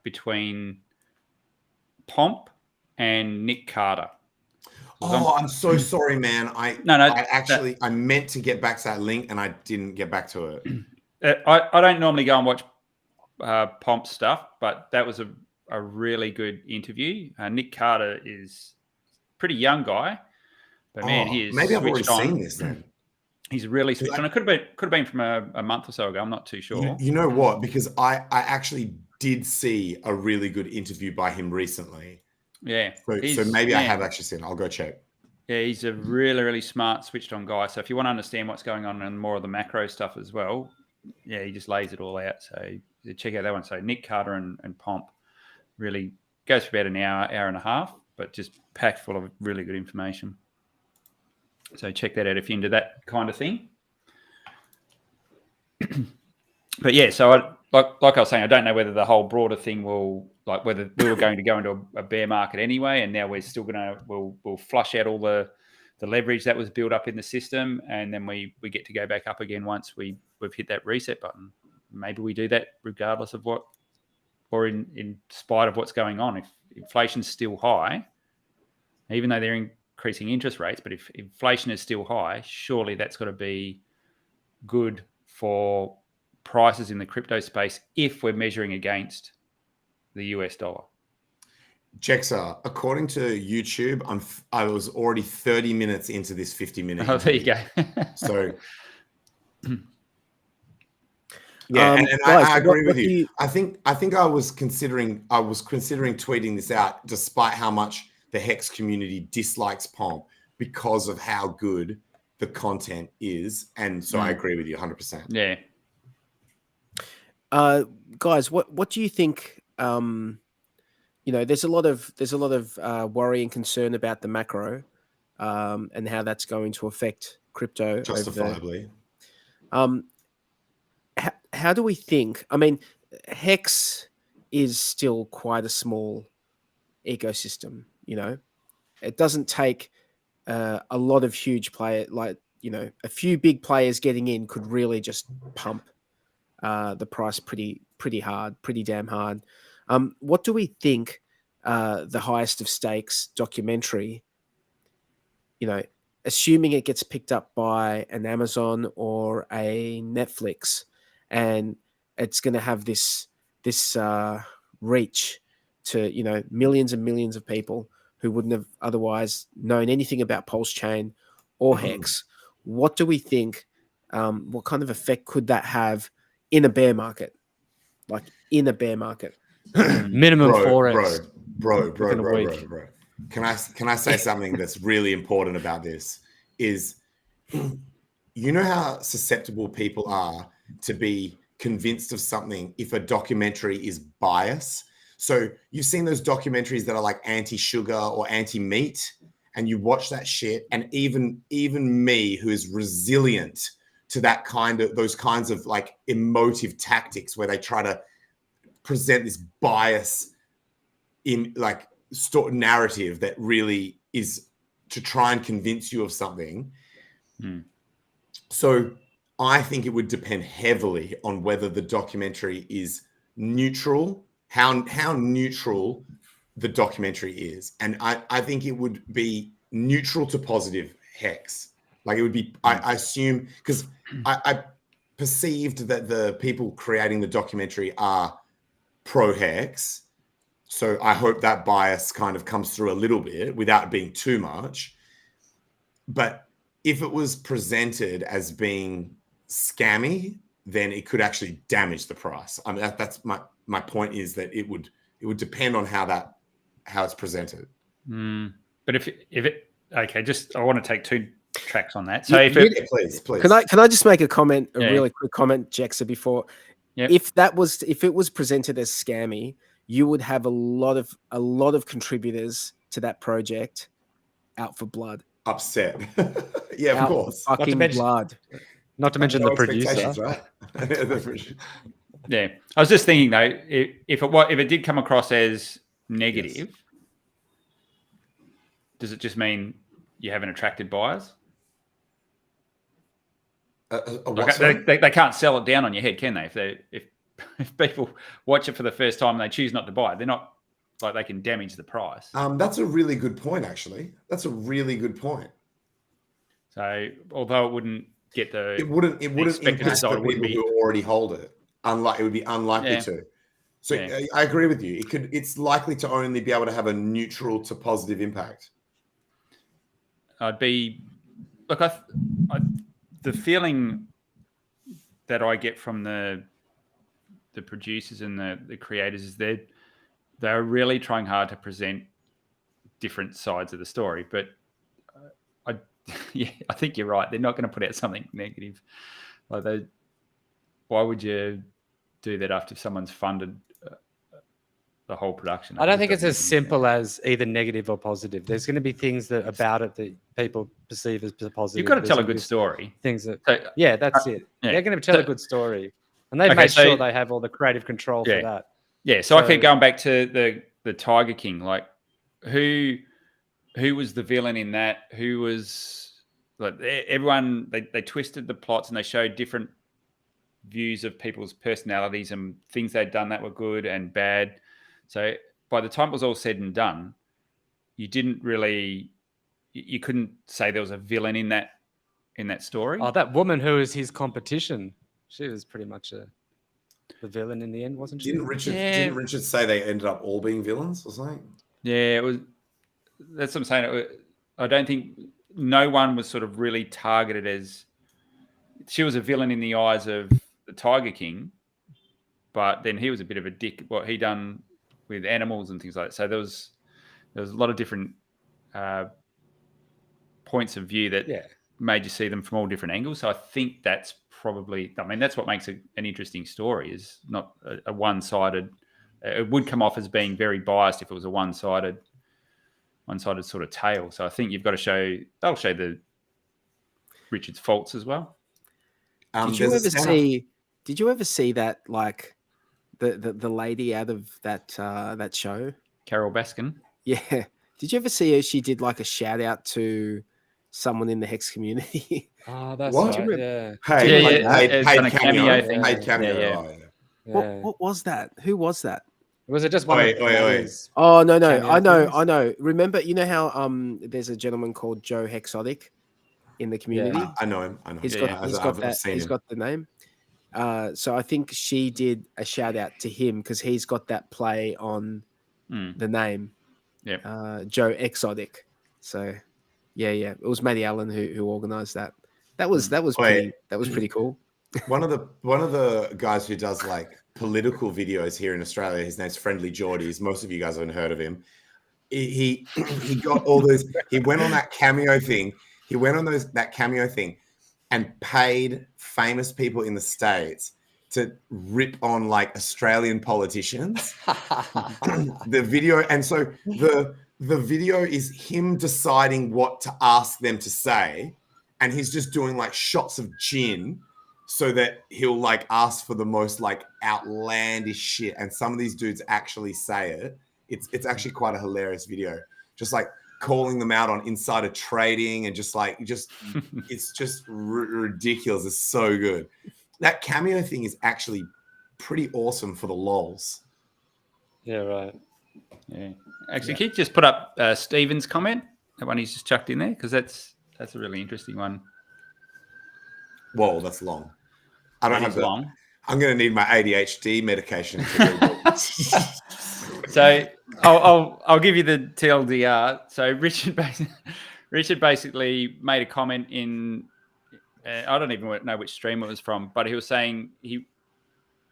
B: between Pomp and Nick Carter.
D: I'm so sorry, man. I meant to get back to that link and I didn't get back to it.
B: I don't normally go and watch Pomp stuff, but that was a really good interview. Nick Carter is a pretty young guy, but man, he is
D: maybe I've already seen this then.
B: He's really switched on. It could have been from a month or so ago. I'm not too sure.
D: You know what? Because I actually did see a really good interview by him recently.
B: Yeah.
D: So maybe I have actually seen it. I'll go check.
B: Yeah, he's a really, really smart, switched on guy. So if you want to understand what's going on and more of the macro stuff as well, he just lays it all out. So check out that one. So Nick Carter and Pomp really goes for about an hour and a half, but just packed full of really good information. So check that out if you're into that kind of thing. But yeah, so like I was saying, I don't know whether the whole broader thing will, like whether we were going to go into a bear market anyway, and now we're still we'll flush out all the leverage that was built up in the system, and then we get to go back up again once we've hit that reset button. Maybe we do that regardless of what, or in spite of what's going on. If inflation's still high, even though they're increasing interest rates, but if inflation is still high, surely that's got to be good for prices in the crypto space if we're measuring against the US dollar.
D: Jexa, according to YouTube, I was already 30 minutes into this 50-minute.
B: Oh, there you go.
D: So, yeah, and guys, I agree with you. I think I was considering tweeting this out, despite how much the Hex community dislikes Pomp because of how good the content is. And so I agree with you 100%.
B: Yeah.
A: Guys, what do you think? There's a lot of worry and concern about the macro, and how that's going to affect crypto.
D: Justifiably.
A: How do we think? I mean, Hex is still quite a small ecosystem. It doesn't take a lot of huge players, like a few big players getting in could really just pump the price pretty hard, pretty damn hard. What do we think the highest of stakes documentary, assuming it gets picked up by an Amazon or a Netflix, and it's going to have this reach to millions and millions of people who wouldn't have otherwise known anything about PulseChain or Hex? What do we think? What kind of effect could that have in a bear market? Like in a bear market?
E: Minimum 4x.
D: Bro. Can I say something that's really important about this? Is how susceptible people are to be convinced of something if a documentary is biased. So you've seen those documentaries that are like anti-sugar or anti-meat, and you watch that shit, and even me, who is resilient to those kinds of like emotive tactics where they try to present this bias in like narrative that really is to try and convince you of something. So I think it would depend heavily on whether the documentary is neutral, how neutral the documentary is. And I think it would be neutral to positive Hex. Like it would be, I assume, because I perceived that the people creating the documentary are pro Hex. So I hope that bias kind of comes through a little bit without being too much. But if it was presented as being scammy, then it could actually damage the price. I mean, that's my point, is that it would depend on how it's presented.
B: But if it okay, just I want to take two tracks on that. So
D: please.
A: Can I just make a comment, really quick comment, Jexa, before?
B: Yep.
A: If it was presented as scammy, you would have a lot of contributors to that project out for blood.
D: Upset. Yeah, of course.
A: Fucking blood.
E: Not to mention the producer.
D: Right?
B: Yeah. I was just thinking though, if it did come across as negative, does it just mean you haven't attracted buyers? They can't sell it down on your head, can they? If people watch it for the first time and they choose not to buy it, they're not like they can damage the price.
D: That's a really good point, actually. That's a really good point.
B: So although it wouldn't get
D: it wouldn't impact the people who already hold it. It would be unlikely to. So I agree with you. It's likely to only be able to have a neutral to positive impact.
B: The feeling that I get from the producers and the creators is they're really trying hard to present different sides of the story. But I think you're right. They're not going to put out something negative. Why would you do that after someone's funded the whole production?
E: I don't think it's as simple as either negative or positive. There's going to be things about it that people perceive as positive.
B: You've got to tell a good story.
E: That's it. They're going to tell a good story, and they've made sure they have all the creative control for that.
B: Yeah. So I keep going back to the Tiger King. Like, who was the villain in that? Who was like everyone? They twisted the plots and they showed different views of people's personalities and things they'd done that were good and bad. So by the time it was all said and done, you couldn't say there was a villain in that story.
E: Oh, that woman who was his competition, she was pretty much the villain in the end, wasn't she?
D: Didn't Richard say they ended up all being villains or something?
B: Yeah, it was. That's what I'm saying. I don't think no one was sort of really targeted as she was a villain in the eyes of the Tiger King, but then he was a bit of a dick. What he done with animals and things like that. So there was a lot of different points of view that made you see them from all different angles. So I think that's probably, I mean, that's what makes an interesting story, is not a one-sided. It would come off as being very biased if it was a one-sided sort of tale. So I think you've got to they'll show the Richard's faults as well.
A: Did you ever see that, like the lady out of that show,
B: Carol Baskin?
A: Yeah. Did you ever see her? She did like a shout out to someone in the Hex community.
E: Oh, that's
D: What?
E: right. Yeah.
D: Paid
B: cameo thing.
D: Paid cameo.
B: Yeah.
E: Yeah.
A: What was that? Who was that?
E: Was it just one?
D: Wait.
A: Oh no,
E: cameo
A: I know. Remember, you know how there's a gentleman called Joe Hexotic in the community.
E: Yeah.
D: I know him.
A: He's got the name. So I think she did a shout out to him because he's got that play on the name.
B: Yeah.
A: Joe Exotic. So yeah. It was Matty Allen who organized that. That was pretty cool.
D: One of the guys who does like political videos here in Australia, his name's Friendly Geordies. Most of you guys haven't heard of him. He got all those. He went on that cameo thing. He went on that cameo thing and paid famous people in the States to rip on like Australian politicians. The video, and so the video is him deciding what to ask them to say, and he's just doing like shots of gin so that he'll like ask for the most like outlandish shit, and some of these dudes actually say it. It's actually quite a hilarious video, just like calling them out on insider trading and just it's just ridiculous. It's so good. That cameo thing is actually pretty awesome for the lols.
E: Yeah, right.
B: Yeah. Actually, Keith just put up Stephen's comment, that one he's just chucked in there, because that's a really interesting one.
D: Whoa, that's long. I don't have
B: long.
D: I'm going to need my ADHD medication.
B: So I'll give you the TLDR. So Richard basically made a comment in, I don't even know which stream it was from, but he was saying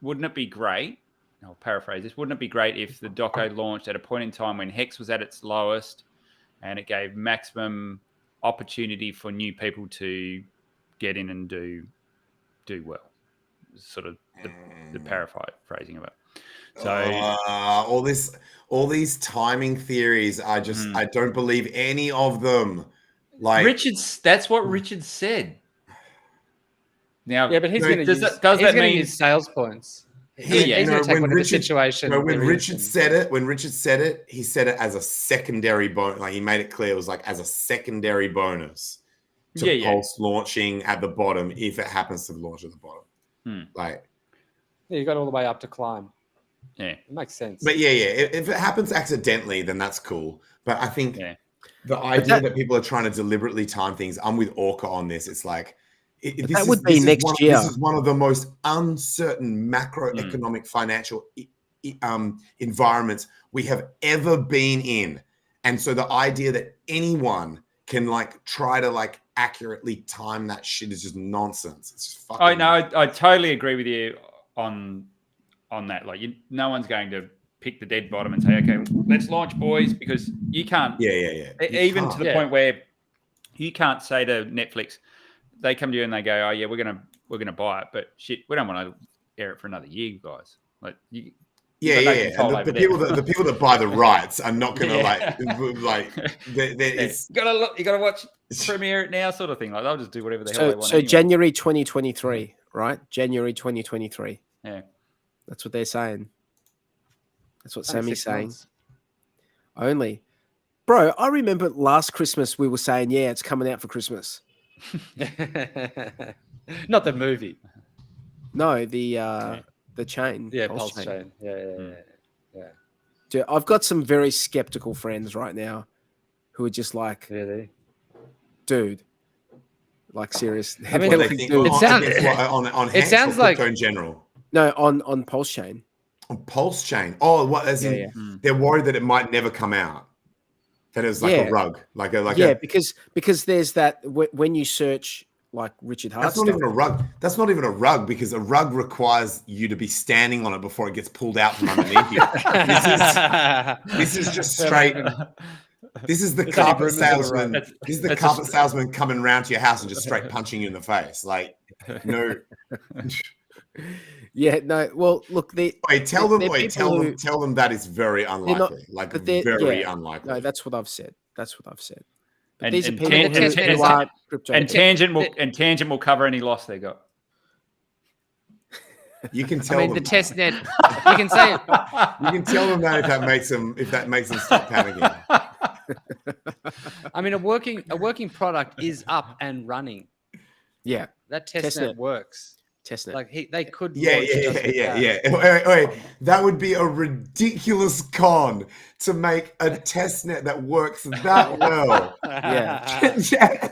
B: wouldn't it be great, I'll paraphrase this, wouldn't it be great if the doco launched at a point in time when Hex was at its lowest and it gave maximum opportunity for new people to get in and do well? Sort of the paraphrasing of it. So all these timing theories, I don't believe any of them. Like that's what Richard said. Now,
E: yeah, but he's going to
B: does that mean
E: his sales points?
B: He's
E: going to take whatever situation.
D: When Richard said it, he said it as a secondary bonus. Like he made it clear it was like as a secondary bonus to Pulse launching at the bottom if it happens to launch at the bottom. Like,
E: yeah, you got all the way up to climb.
B: Yeah,
E: it makes sense.
D: But if it happens accidentally, then that's cool. But I think the idea that people are trying to deliberately time things, I'm with Orca on this. It's like
A: that would be next year.
D: This is one of the most uncertain macroeconomic financial environments we have ever been in, and so the idea that anyone can like try to like accurately time that shit is just nonsense. It's just fucking.
B: I totally agree with you on that. Like, no one's going to pick the dead bottom and say, okay, let's launch, boys, because you can't.
D: Yeah.
B: Even to the point where you can't say to Netflix, they come to you and they go, oh yeah, we're gonna buy it, but shit, we don't want to air it for another year, guys. Like, and
D: the people that buy the rights are not gonna
B: you gotta watch premiere it now, sort of thing. Like, they'll just do whatever the hell they want.
A: So anyway. January 2023, right? January 2023.
B: Yeah.
A: That's what they're saying. That's what Sammy's saying. Only. Bro, I remember last Christmas we were saying, yeah, it's coming out for Christmas.
E: Not the movie.
A: No, the chain.
E: Yeah, PulseChain. Yeah.
A: Dude, I've got some very skeptical friends right now who are just like,
E: really?
A: Dude, like serious.
E: I mean, it sounds like
D: in general.
A: No, on PulseChain.
D: On PulseChain. Oh, what? As in, they're worried that it might never come out. That is like a rug,
A: because there's that when you search like Richard Hart.
D: That's not even a rug. That's not even a rug, because a rug requires you to be standing on it before it gets pulled out from underneath you. This is just straight. This is the
E: There's only
D: carpet
E: rumors of a
D: salesman.
E: run.
D: This is the carpet salesman coming round to your house and just straight punching you in the face. Like, no.
A: Yeah, no. Well, look,
D: Wait, tell them that is very unlikely. Very unlikely.
A: No, that's what I've said. That's what I've said. But
B: And-
A: these are
B: and
A: people
B: Tan-
A: who aren't crypto.
B: And Tangent will cover any loss they got.
D: You can tell
E: I mean,
D: them
E: the test net. You can say it.
D: You can tell them that if that makes them stop panicking.
E: I mean, a working product is up and running.
A: Yeah,
E: That testnet works.
A: Testnet.
E: Like they could.
D: Yeah. Wait. That would be a ridiculous con to make a testnet that works that well.
A: Yeah.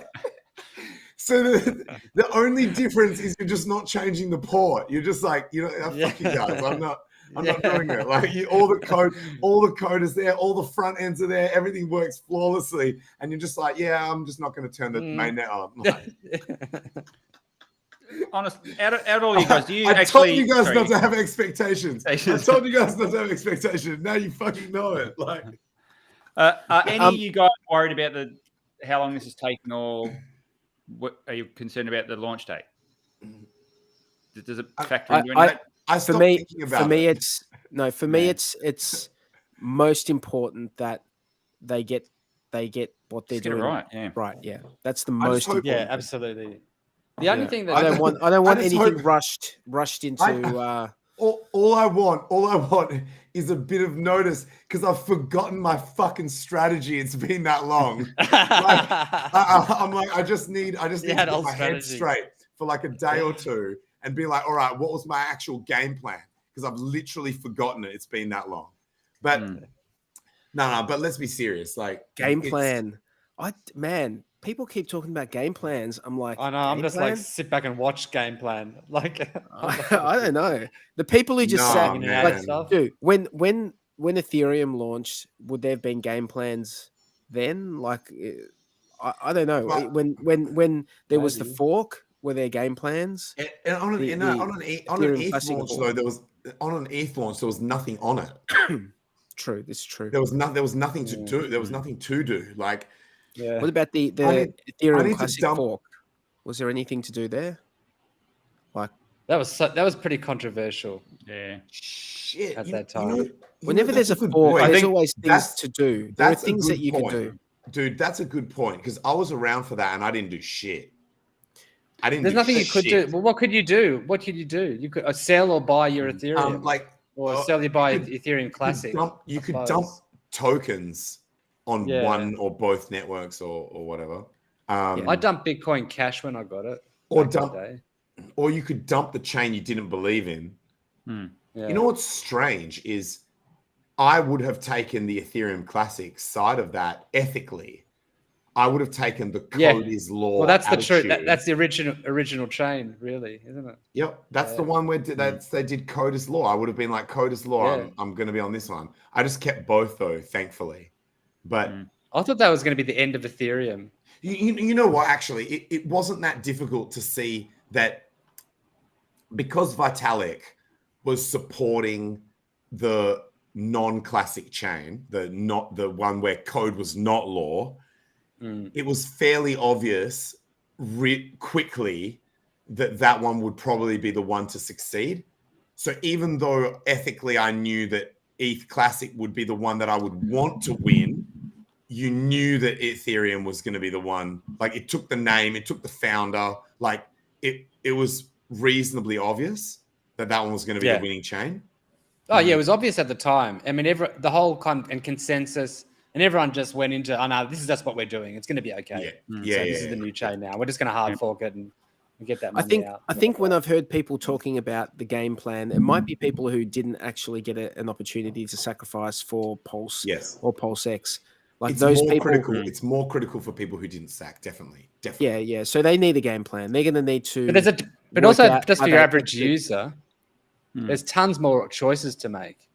D: So the only difference is you're just not changing the port. You're just like, fuck you guys. I'm not doing it. Like all the code is there, all the front ends are there, everything works flawlessly, and you're just like, yeah, I'm just not going to turn the mainnet on. Like,
B: honestly, out of all you guys, do you
D: I
B: actually?
D: told you guys not to have expectations. I told you guys not to have expectations. Now you fucking know it. Like,
B: are any of you guys worried about how long this is taking, or what are you concerned about the launch date? Does it factor into anything?
A: For me, it's most important that they get what they're doing
B: right.
A: Yeah, that's the most important.
E: Yeah, absolutely. The only thing that
A: I don't want anything
D: hope-
A: rushed into.
D: all I want is a bit of notice because I've forgotten my fucking strategy. It's been that long. I just need to get my head straight for like a day or two and be like, all right, what was my actual game plan? Because I've literally forgotten it. It's been that long. But no, but let's be serious. Like
A: Game plan. People keep talking about game plans. I'm like,
E: I know. I'm just like sit back and watch game plan. Like
A: I don't know. The people who just sat
E: stuff.
A: dude, when Ethereum launched, would there have been game plans then? Like, I don't know.
D: Well,
A: when there was the fork, were there game plans?
D: And on an ETH launch, though, there was nothing on it.
A: True, this is true.
D: There was nothing to do. There was nothing to do. Like,
A: what about the Ethereum Classic fork? Was there anything to do there? Like
E: that was pretty controversial.
B: Yeah.
D: Shit.
E: At that time.
A: Whenever there's a fork, there's always things to do. There are things that you can do.
D: Dude, that's a good point because I was around for that and I didn't do shit.
E: There's nothing you could do. Well, what could you do? What could you do? You could sell or buy your Ethereum, or sell or buy Ethereum Classic.
D: You could dump tokens on one or both networks or whatever.
E: I dumped Bitcoin Cash when I got it.
D: Or you could dump the chain you didn't believe in.
E: Yeah.
D: You know what's strange is I would have taken the Ethereum Classic side of that ethically. I would have taken the code is law.
E: Well, that's
D: attitude.
E: the truth. That's the original chain, really, isn't it?
D: Yep, that's the one where they did code is law. I would have been like, code is law. Yeah. I'm going to be on this one. I just kept both though, thankfully. But
E: I thought that was going to be the end of Ethereum.
D: You know what? Actually, it wasn't that difficult to see that because Vitalik was supporting the non-classic chain, the one where code was not law. It was fairly obvious quickly that one would probably be the one to succeed. So even though ethically I knew that ETH Classic would be the one that I would want to win, you knew that Ethereum was going to be the one. Like it took the name, it took the founder. Like it was reasonably obvious that one was going to be the winning chain.
E: Oh yeah, it was obvious at the time. I mean, the whole consensus. And everyone just went into, oh no, this is just what we're doing. It's going to be okay. This is the new chain now. We're just going to hard fork it and get that money out.
A: I think when I've heard people talking about the game plan, it might be people who didn't actually get an opportunity to sacrifice for Pulse or PulseX. Like
D: it's
A: those
D: more
A: people.
D: Critical. It's more critical for people who didn't sack. Definitely.
A: Yeah. So they need a game plan. They're going to need to.
E: But also just for your average user, there's tons more choices to make.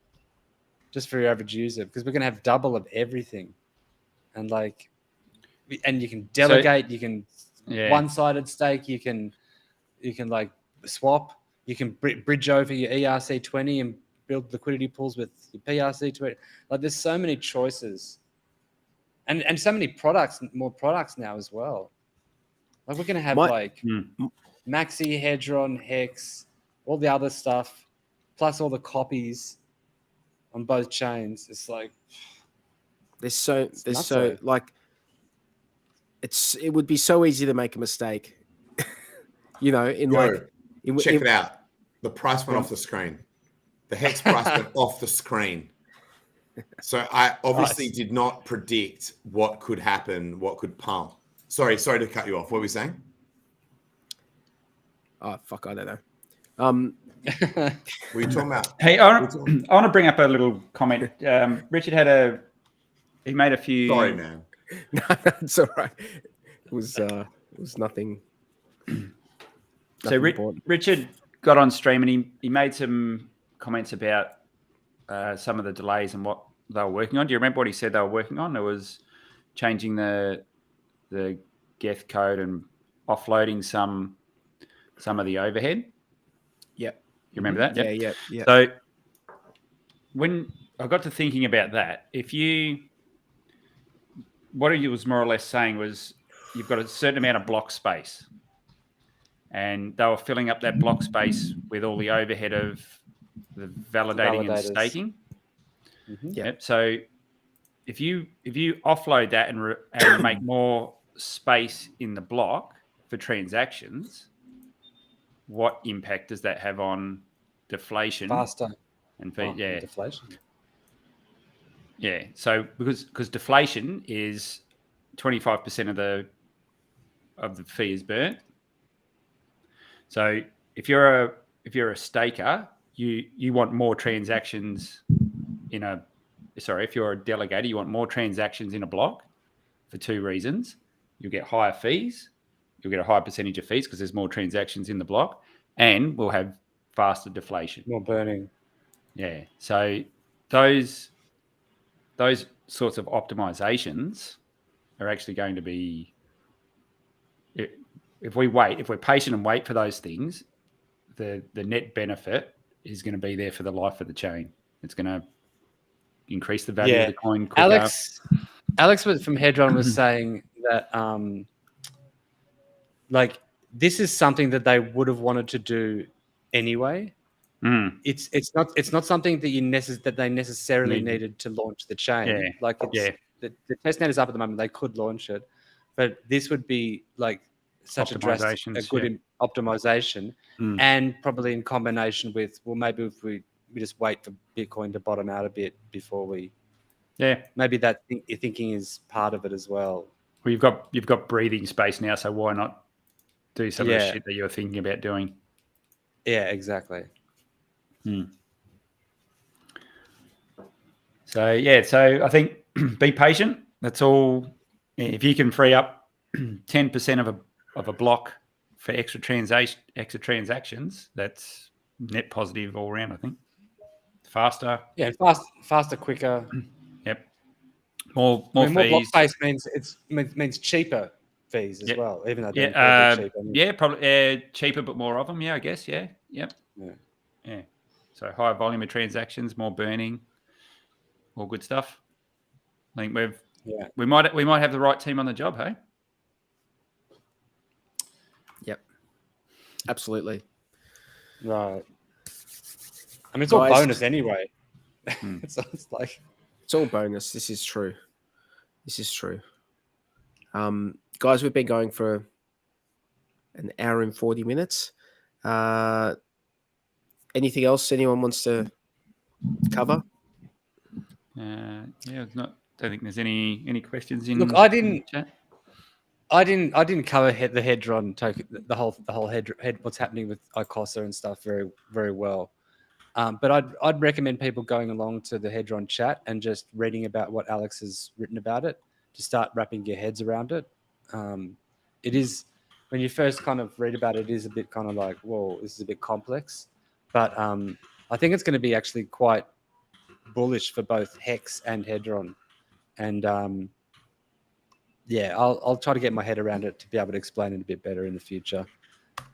E: Just for your average user, because we're going to have double of everything, and you can delegate, you can one-sided stake, you can like swap, you can bridge over your ERC20 and build liquidity pools with your PRC20. Like there's so many choices and so many more products now as well. Like we're gonna have Maxi, Hedron, Hex, all the other stuff, plus all the copies on both chains. It's like
A: it would be so easy to make a mistake.
D: Check it out. The price went off the screen. The Hex price went off the screen. So I obviously did not predict what could happen, what could pump. Sorry to cut you off. What were we saying?
A: Oh, fuck, I don't know.
D: What are you talking about?
B: Hey, I want to bring up a little comment. Richard he made a few.
D: Sorry, man.
A: No, it's all right. It was nothing.
B: So Richard got on stream and he made some comments about some of the delays and what they were working on. Do you remember what he said they were working on? It was changing the Geth code and offloading some of the overhead.
A: Yeah.
B: You remember that?
A: Yeah.
B: So when I got to thinking about that, what he was more or less saying was you've got a certain amount of block space, and they were filling up that block space with all the overhead of the validating and staking.
E: Mm-hmm.
B: Yep. So if you offload that and make more space in the block for transactions, what impact does that have on deflation?
E: Faster.
B: And
E: deflation.
B: Yeah. So because deflation is 25% of the fee is burnt. So if you're a staker, you want more transactions if you're a delegator, you want more transactions in a block for two reasons. You'll get higher fees. You'll get a higher percentage of fees because there's more transactions in the block, and we'll have faster deflation.
E: More burning.
B: Yeah. So those sorts of optimizations are actually going to be, if we're patient and wait for those things, the net benefit is going to be there for the life of the chain. It's going to increase the value of the coin quicker.
E: Alex from Hedron was saying that this is something that they would have wanted to do anyway. It's not something that they necessarily needed to launch the chain. The testnet is up at the moment. They could launch it, but this would be like such a good optimization, and probably in combination with maybe if we just wait for Bitcoin to bottom out a bit before we.
B: Yeah,
E: maybe that your thinking is part of it as well.
B: Well, you've got breathing space now, so why not do some of the shit that you were thinking about doing?
E: Yeah, exactly.
B: So I think be patient. That's all. If you can free up 10% of a block for extra transactions, that's net positive all around. I think faster.
E: Yeah, faster, quicker.
B: Yep. More fees.
E: More block space means cheaper fees as well, even though
B: they're
E: cheaper.
B: Probably cheaper, but more of them. Yeah, I guess. Yeah. Yep. Yeah. So higher volume of transactions, more burning, all good stuff. I think we might have the right team on the job, hey?
A: Yep. Absolutely.
E: Right. I mean, it's all bonus anyway. So it's like
A: it's all bonus. This is true. Guys, we've been going for an hour and 40 minutes. Anything else anyone wants to cover?
B: Don't think there's any questions in.
E: Look, I didn't cover the Hedron token, the whole head what's happening with ICOSA and stuff very, very well. But I'd recommend people going along to the Hedron chat and just reading about what Alex has written about it to start wrapping your heads around it. It is, when you first kind of read about it, it is a bit kind of like, whoa, this is a bit complex. But I think it's going to be actually quite bullish for both Hex and Hedron. And I'll try to get my head around it to be able to explain it a bit better in the future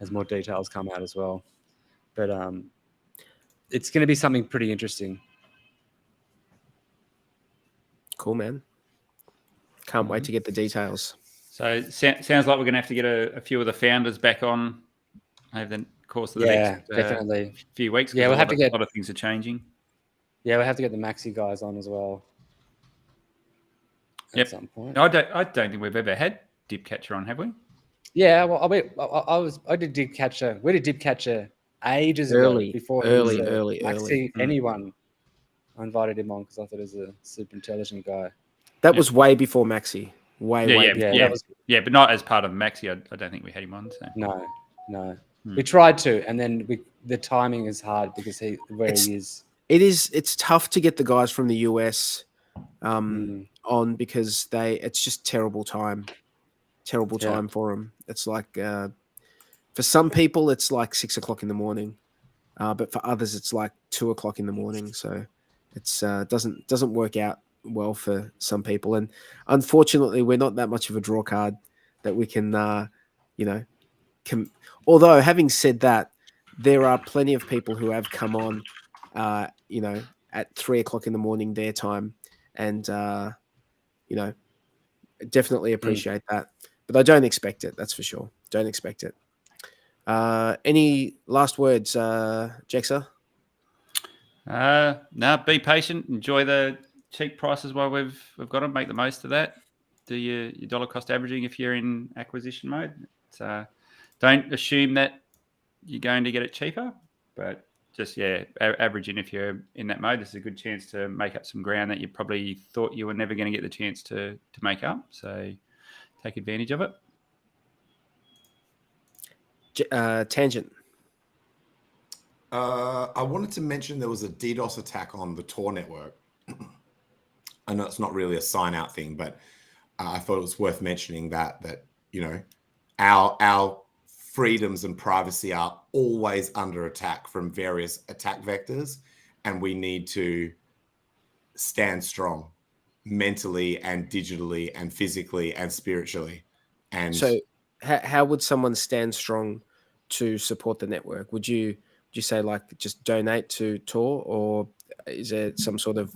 E: as more details come out as well. But it's going to be something pretty interesting.
A: Cool, man. Can't wait to get the details.
B: So sounds like we're going to have to get a few of the founders back on over the course of the next
E: definitely
B: few weeks.
E: Yeah, we'll have to get
B: a lot of things are changing.
E: Yeah, we'll have to get the Maxi guys on as well.
B: At
E: some point.
B: I don't think we've ever had Dipcatcher on, have we?
E: Yeah, well, I did Dipcatcher. We did Dipcatcher ages ago before
A: early.
E: Anyone. I invited him on because I thought he was a super intelligent guy.
A: That was way before Maxi. Way
B: before. But not as part of Maxi. I don't think we had him on. So.
E: No. We tried to, and then the timing is hard because he is.
A: It's tough to get the guys from the US on because it's just terrible time for them. It's like for some people it's like 6 o'clock in the morning, but for others it's like 2 o'clock in the morning. So it's doesn't work out well for some people, and unfortunately we're not that much of a draw card that we can although having said that, there are plenty of people who have come on at 3 o'clock in the morning their time, and definitely appreciate that, but I don't expect it. That's for sure. Don't expect it. Any last words, Jexer?
B: No, be patient. Enjoy the cheap prices while we've got them. Make the most of that. Do your dollar cost averaging if you're in acquisition mode. Don't assume that you're going to get it cheaper, but just averaging if you're in that mode. This is a good chance to make up some ground that you probably thought you were never going to get the chance to make up. So take advantage of it.
A: Tangent.
D: I wanted to mention there was a DDoS attack on the Tor network. I know it's not really a sign out thing, but I thought it was worth mentioning that our freedoms and privacy are always under attack from various attack vectors, and we need to stand strong mentally and digitally and physically and spiritually. And
A: so how would someone stand strong to support the network? Would you say like just donate to Tor, or is there some sort of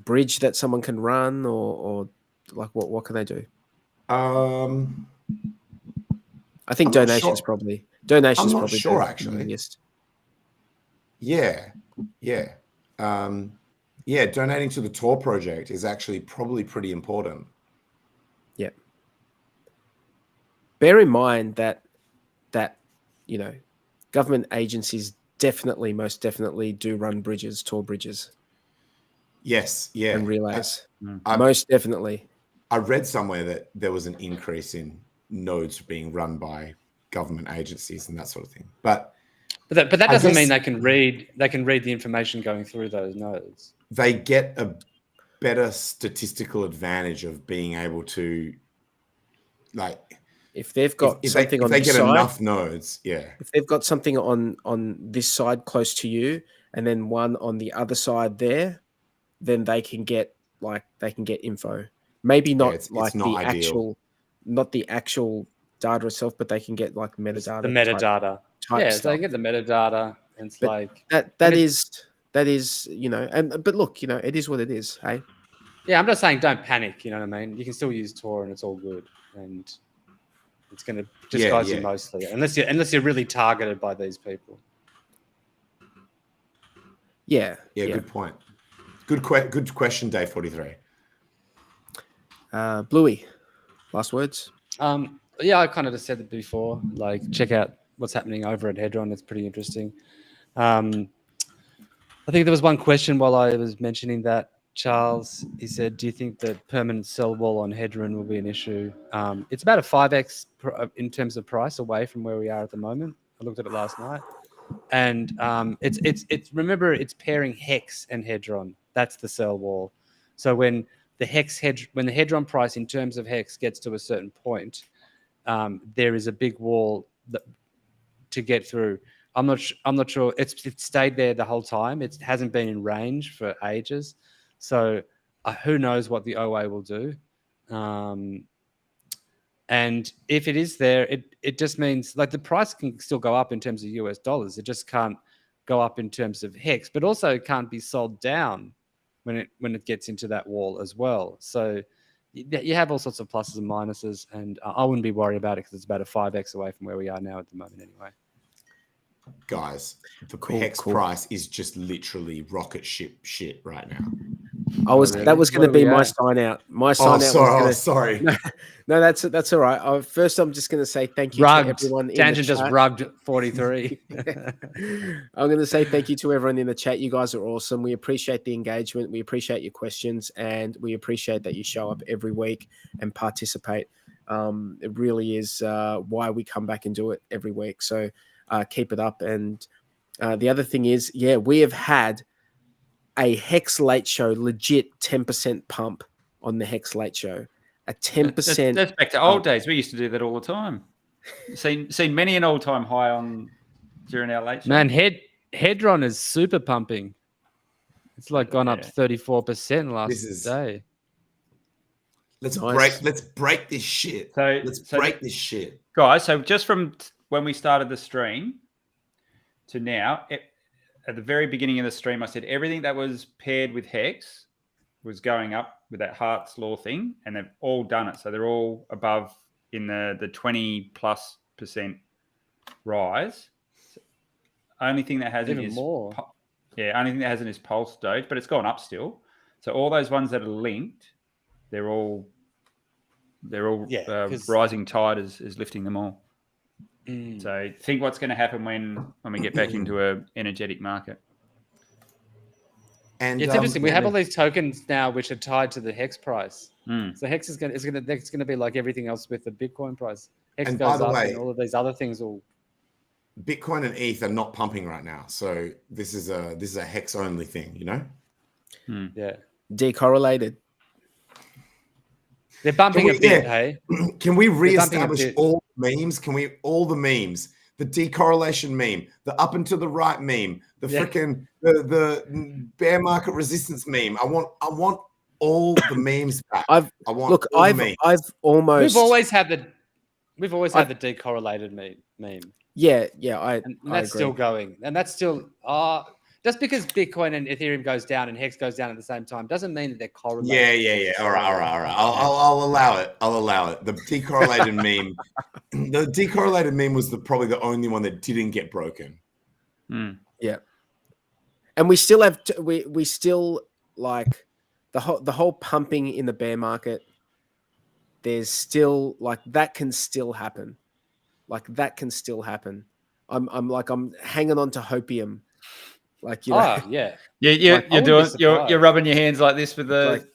A: bridge that someone can run, or like what can they do? I think donations probably. Donations probably.
D: I'm not sure actually. Yeah. Donating to the Tor project is actually probably pretty important.
A: Yeah. Bear in mind that government agencies most definitely do run bridges, Tor bridges.
D: Yes. Yeah.
A: And relays. Most definitely.
D: I read somewhere that there was an increase in nodes being run by government agencies and that sort of thing. But
E: that doesn't mean they can read the information going through those nodes.
D: They get a better statistical advantage of being able to, like,
A: if they've got
D: if
A: something on
D: they
A: this
D: get
A: side,
D: enough nodes,
A: if they've got something on this side close to you and then one on the other side there, then they can get info. Maybe not
D: it's
A: like
D: not
A: the
D: ideal.
A: not the actual data itself, but they can get like metadata.
E: The metadata.
A: Type
E: so
A: stuff.
E: they get the metadata. And it's
A: but
E: like
A: that is but look, it is what it is, hey?
E: Yeah, I'm not saying don't panic, you know what I mean? You can still use Tor and it's all good. And it's gonna disguise you mostly. Unless you're really targeted by these people.
A: Yeah.
D: Good point. Good question, Day 43.
A: Bluey, last words.
E: I kind of just said it before. Like, check out what's happening over at Hedron. It's pretty interesting. I think there was one question while I was mentioning that, Charles. He said, "Do you think the permanent sell wall on Hedron will be an issue?" It's about a 5x in terms of price away from where we are at the moment. I looked at it last night, and it's remember it's pairing Hex and Hedron. That's the sell wall. So when the Hedron price in terms of Hex gets to a certain point, there is a big wall to get through. I'm not sure. It's stayed there the whole time. It hasn't been in range for ages. So who knows what the OA will do. And if it is there, it just means like the price can still go up in terms of US dollars. It just can't go up in terms of Hex, but also it can't be sold down when it gets into that wall as well. So you have all sorts of pluses and minuses, and I wouldn't be worried about it because it's about a 5x away from where we are now at the moment anyway.
D: Guys, the hex price is just literally rocket ship right now.
A: That was going to be my sign out. My sign out.
D: Sorry.
A: No, that's all right. First, I'm just going to say thank you to everyone.
E: Tangent just rugged 43.
A: I'm going to say thank you to everyone in the chat. You guys are awesome. We appreciate the engagement. We appreciate your questions, and we appreciate that you show up every week and participate. It really is why we come back and do it every week. So keep it up. And the other thing is, we have had a Hex Late Show legit 10% pump on the Hex Late Show. A 10%.
B: That's back to old days. We used to do that all the time. Seen many an all-time high on during our late show.
E: Man, Hedron is super pumping. It's like gone up 34% last day.
D: Let's break this shit. Let's break this shit,
B: guys. So just from when we started the stream to now, at the very beginning of the stream, I said everything that was paired with Hex was going up with that Hart's Law thing, and they've all done it. So they're all above in the 20+% rise. Only thing that hasn't is
E: more.
B: Only thing that hasn't is Pulse Doge, but it's gone up still. So all those ones that are linked, they're all rising tide is lifting them all. So think what's going to happen when we get back into a energetic market.
E: And it's interesting. We have all these tokens now which are tied to the Hex price. So Hex is going to be like everything else with the Bitcoin price. Hex goes up, and all of these other things will.
D: Bitcoin and ETH are not pumping right now, so this is a Hex only thing, you know.
E: Yeah,
A: decorrelated.
E: They're bumping a bit. Hey,
D: can we reestablish all memes? All the memes? The decorrelation meme, the up and to the right meme, the freaking the bear market resistance meme. I want all the memes back.
A: I've almost.
E: We've always had the decorrelated meme.
A: Yeah,
E: and that's still going, and that's still just because Bitcoin and Ethereum goes down and Hex goes down at the same time doesn't mean that they're correlated.
D: Yeah. All right. I'll allow it. The decorrelated meme. The decorrelated meme was probably the only one that didn't get broken.
A: Yeah, and we still have we still like the whole pumping in the bear market. There's still that can still happen. I'm hanging on to hopium.
B: You're rubbing your hands like this with the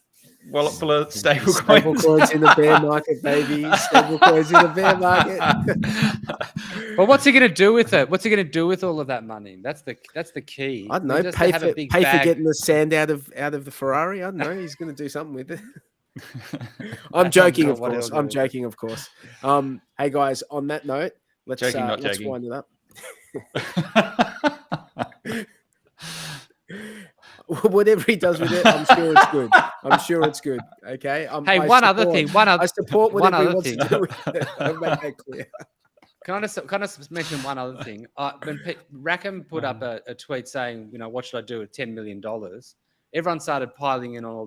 B: wallet full of stable coins
A: in the bear market, baby. Stable coins in the bear market.
E: But what's he going to do with it? What's he going to do with all of that money? That's the key.
A: I don't know. Pay for getting the sand out of the Ferrari. I don't know. He's going to do something with it. I'm joking, of course. Hey guys, on that note, let's wind it up. Whatever he does with it, I'm sure it's good. Okay.
E: I
A: support whatever he wants to do with it. I'll make that clear.
E: Can I just mention one other thing? When Rackham put up a tweet saying, what should I do with $10 million? Everyone started piling in on all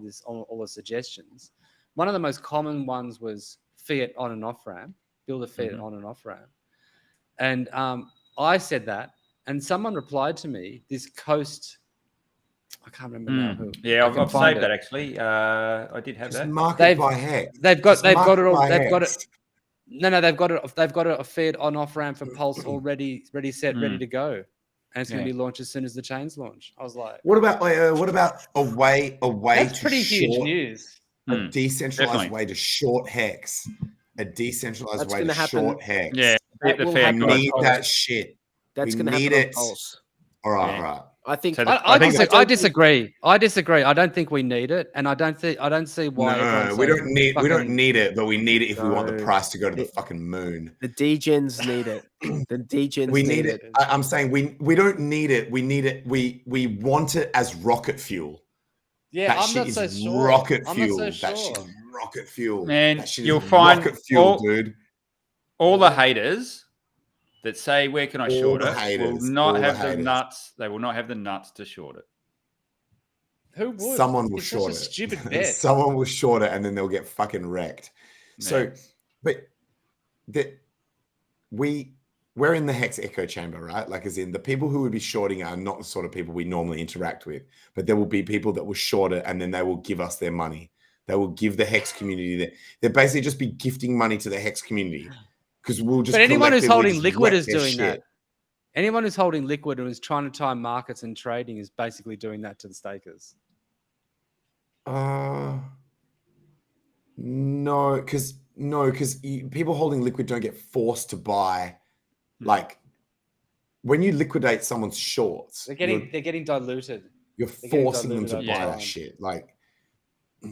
E: the suggestions. One of the most common ones was fiat on and off ramp, build a fiat on and off ramp. And I said that, and someone replied to me, this Coast, I can't remember now who.
B: Yeah, I've saved that actually. I did have that.
D: Market by Hex.
E: They've got it a fiat on off ramp for Pulse already set, ready to go. And it's going to be launched as soon as the chains launch. I was like,
D: what about a way
E: that's
D: to
E: pretty huge news.
D: A decentralized way to short Hex. A decentralized way to short Hex.
B: Yeah,
D: we need that shit.
A: That's going to happen on Pulse.
D: All right.
E: I disagree. I don't think we need it, and I don't see why.
D: No, we don't need it, but we need it if we want the price to go to the fucking moon.
A: The degens need it.
D: We need it. I'm saying we don't need it. We need it. We want it as rocket fuel.
E: Yeah,
D: that shit is rocket fuel. That shit is rocket fuel.
B: Man, you'll find
D: rocket fuel, dude.
B: All the haters that say, where can I short it, will not have the nuts. They will not have the nuts to short it.
E: Who would?
D: Someone will
E: It's
D: short
E: such a
D: it.
E: stupid bet.
D: Someone will short it, and then they'll get fucking wrecked. So, but that we're in the Hex echo chamber, right? Like, as in the people who would be shorting are not the sort of people we normally interact with, but there will be people that will short it, and then they will give us their money. They will give the Hex community they'll basically just be gifting money to the Hex community because we'll just.
E: But anyone who's holding liquid is doing
D: shit.
E: that. Anyone who's holding liquid and is trying to time markets and trading is basically doing that to the stakers.
D: No, because people holding liquid don't get forced to buy. Like when you liquidate someone's shorts,
E: they're getting diluted.
D: You're forcing them to buy that shit. Like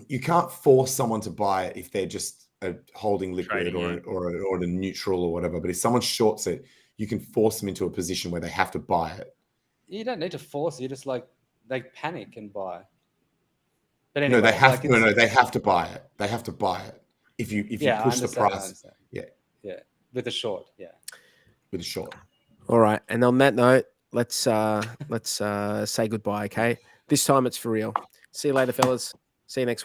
D: you can't force someone to buy it if they're just holding liquid or a neutral or whatever. But if someone shorts it, you can force them into a position where they have to buy it.
E: You don't need to force it. You just like they panic and buy. But anyway,
D: no, they have they have to buy it. They have to buy it. If you push the price,
E: with a short,
D: with a short.
A: All right, and on that note, let's say goodbye. Okay, this time it's for real. See you later, fellas. See you next week.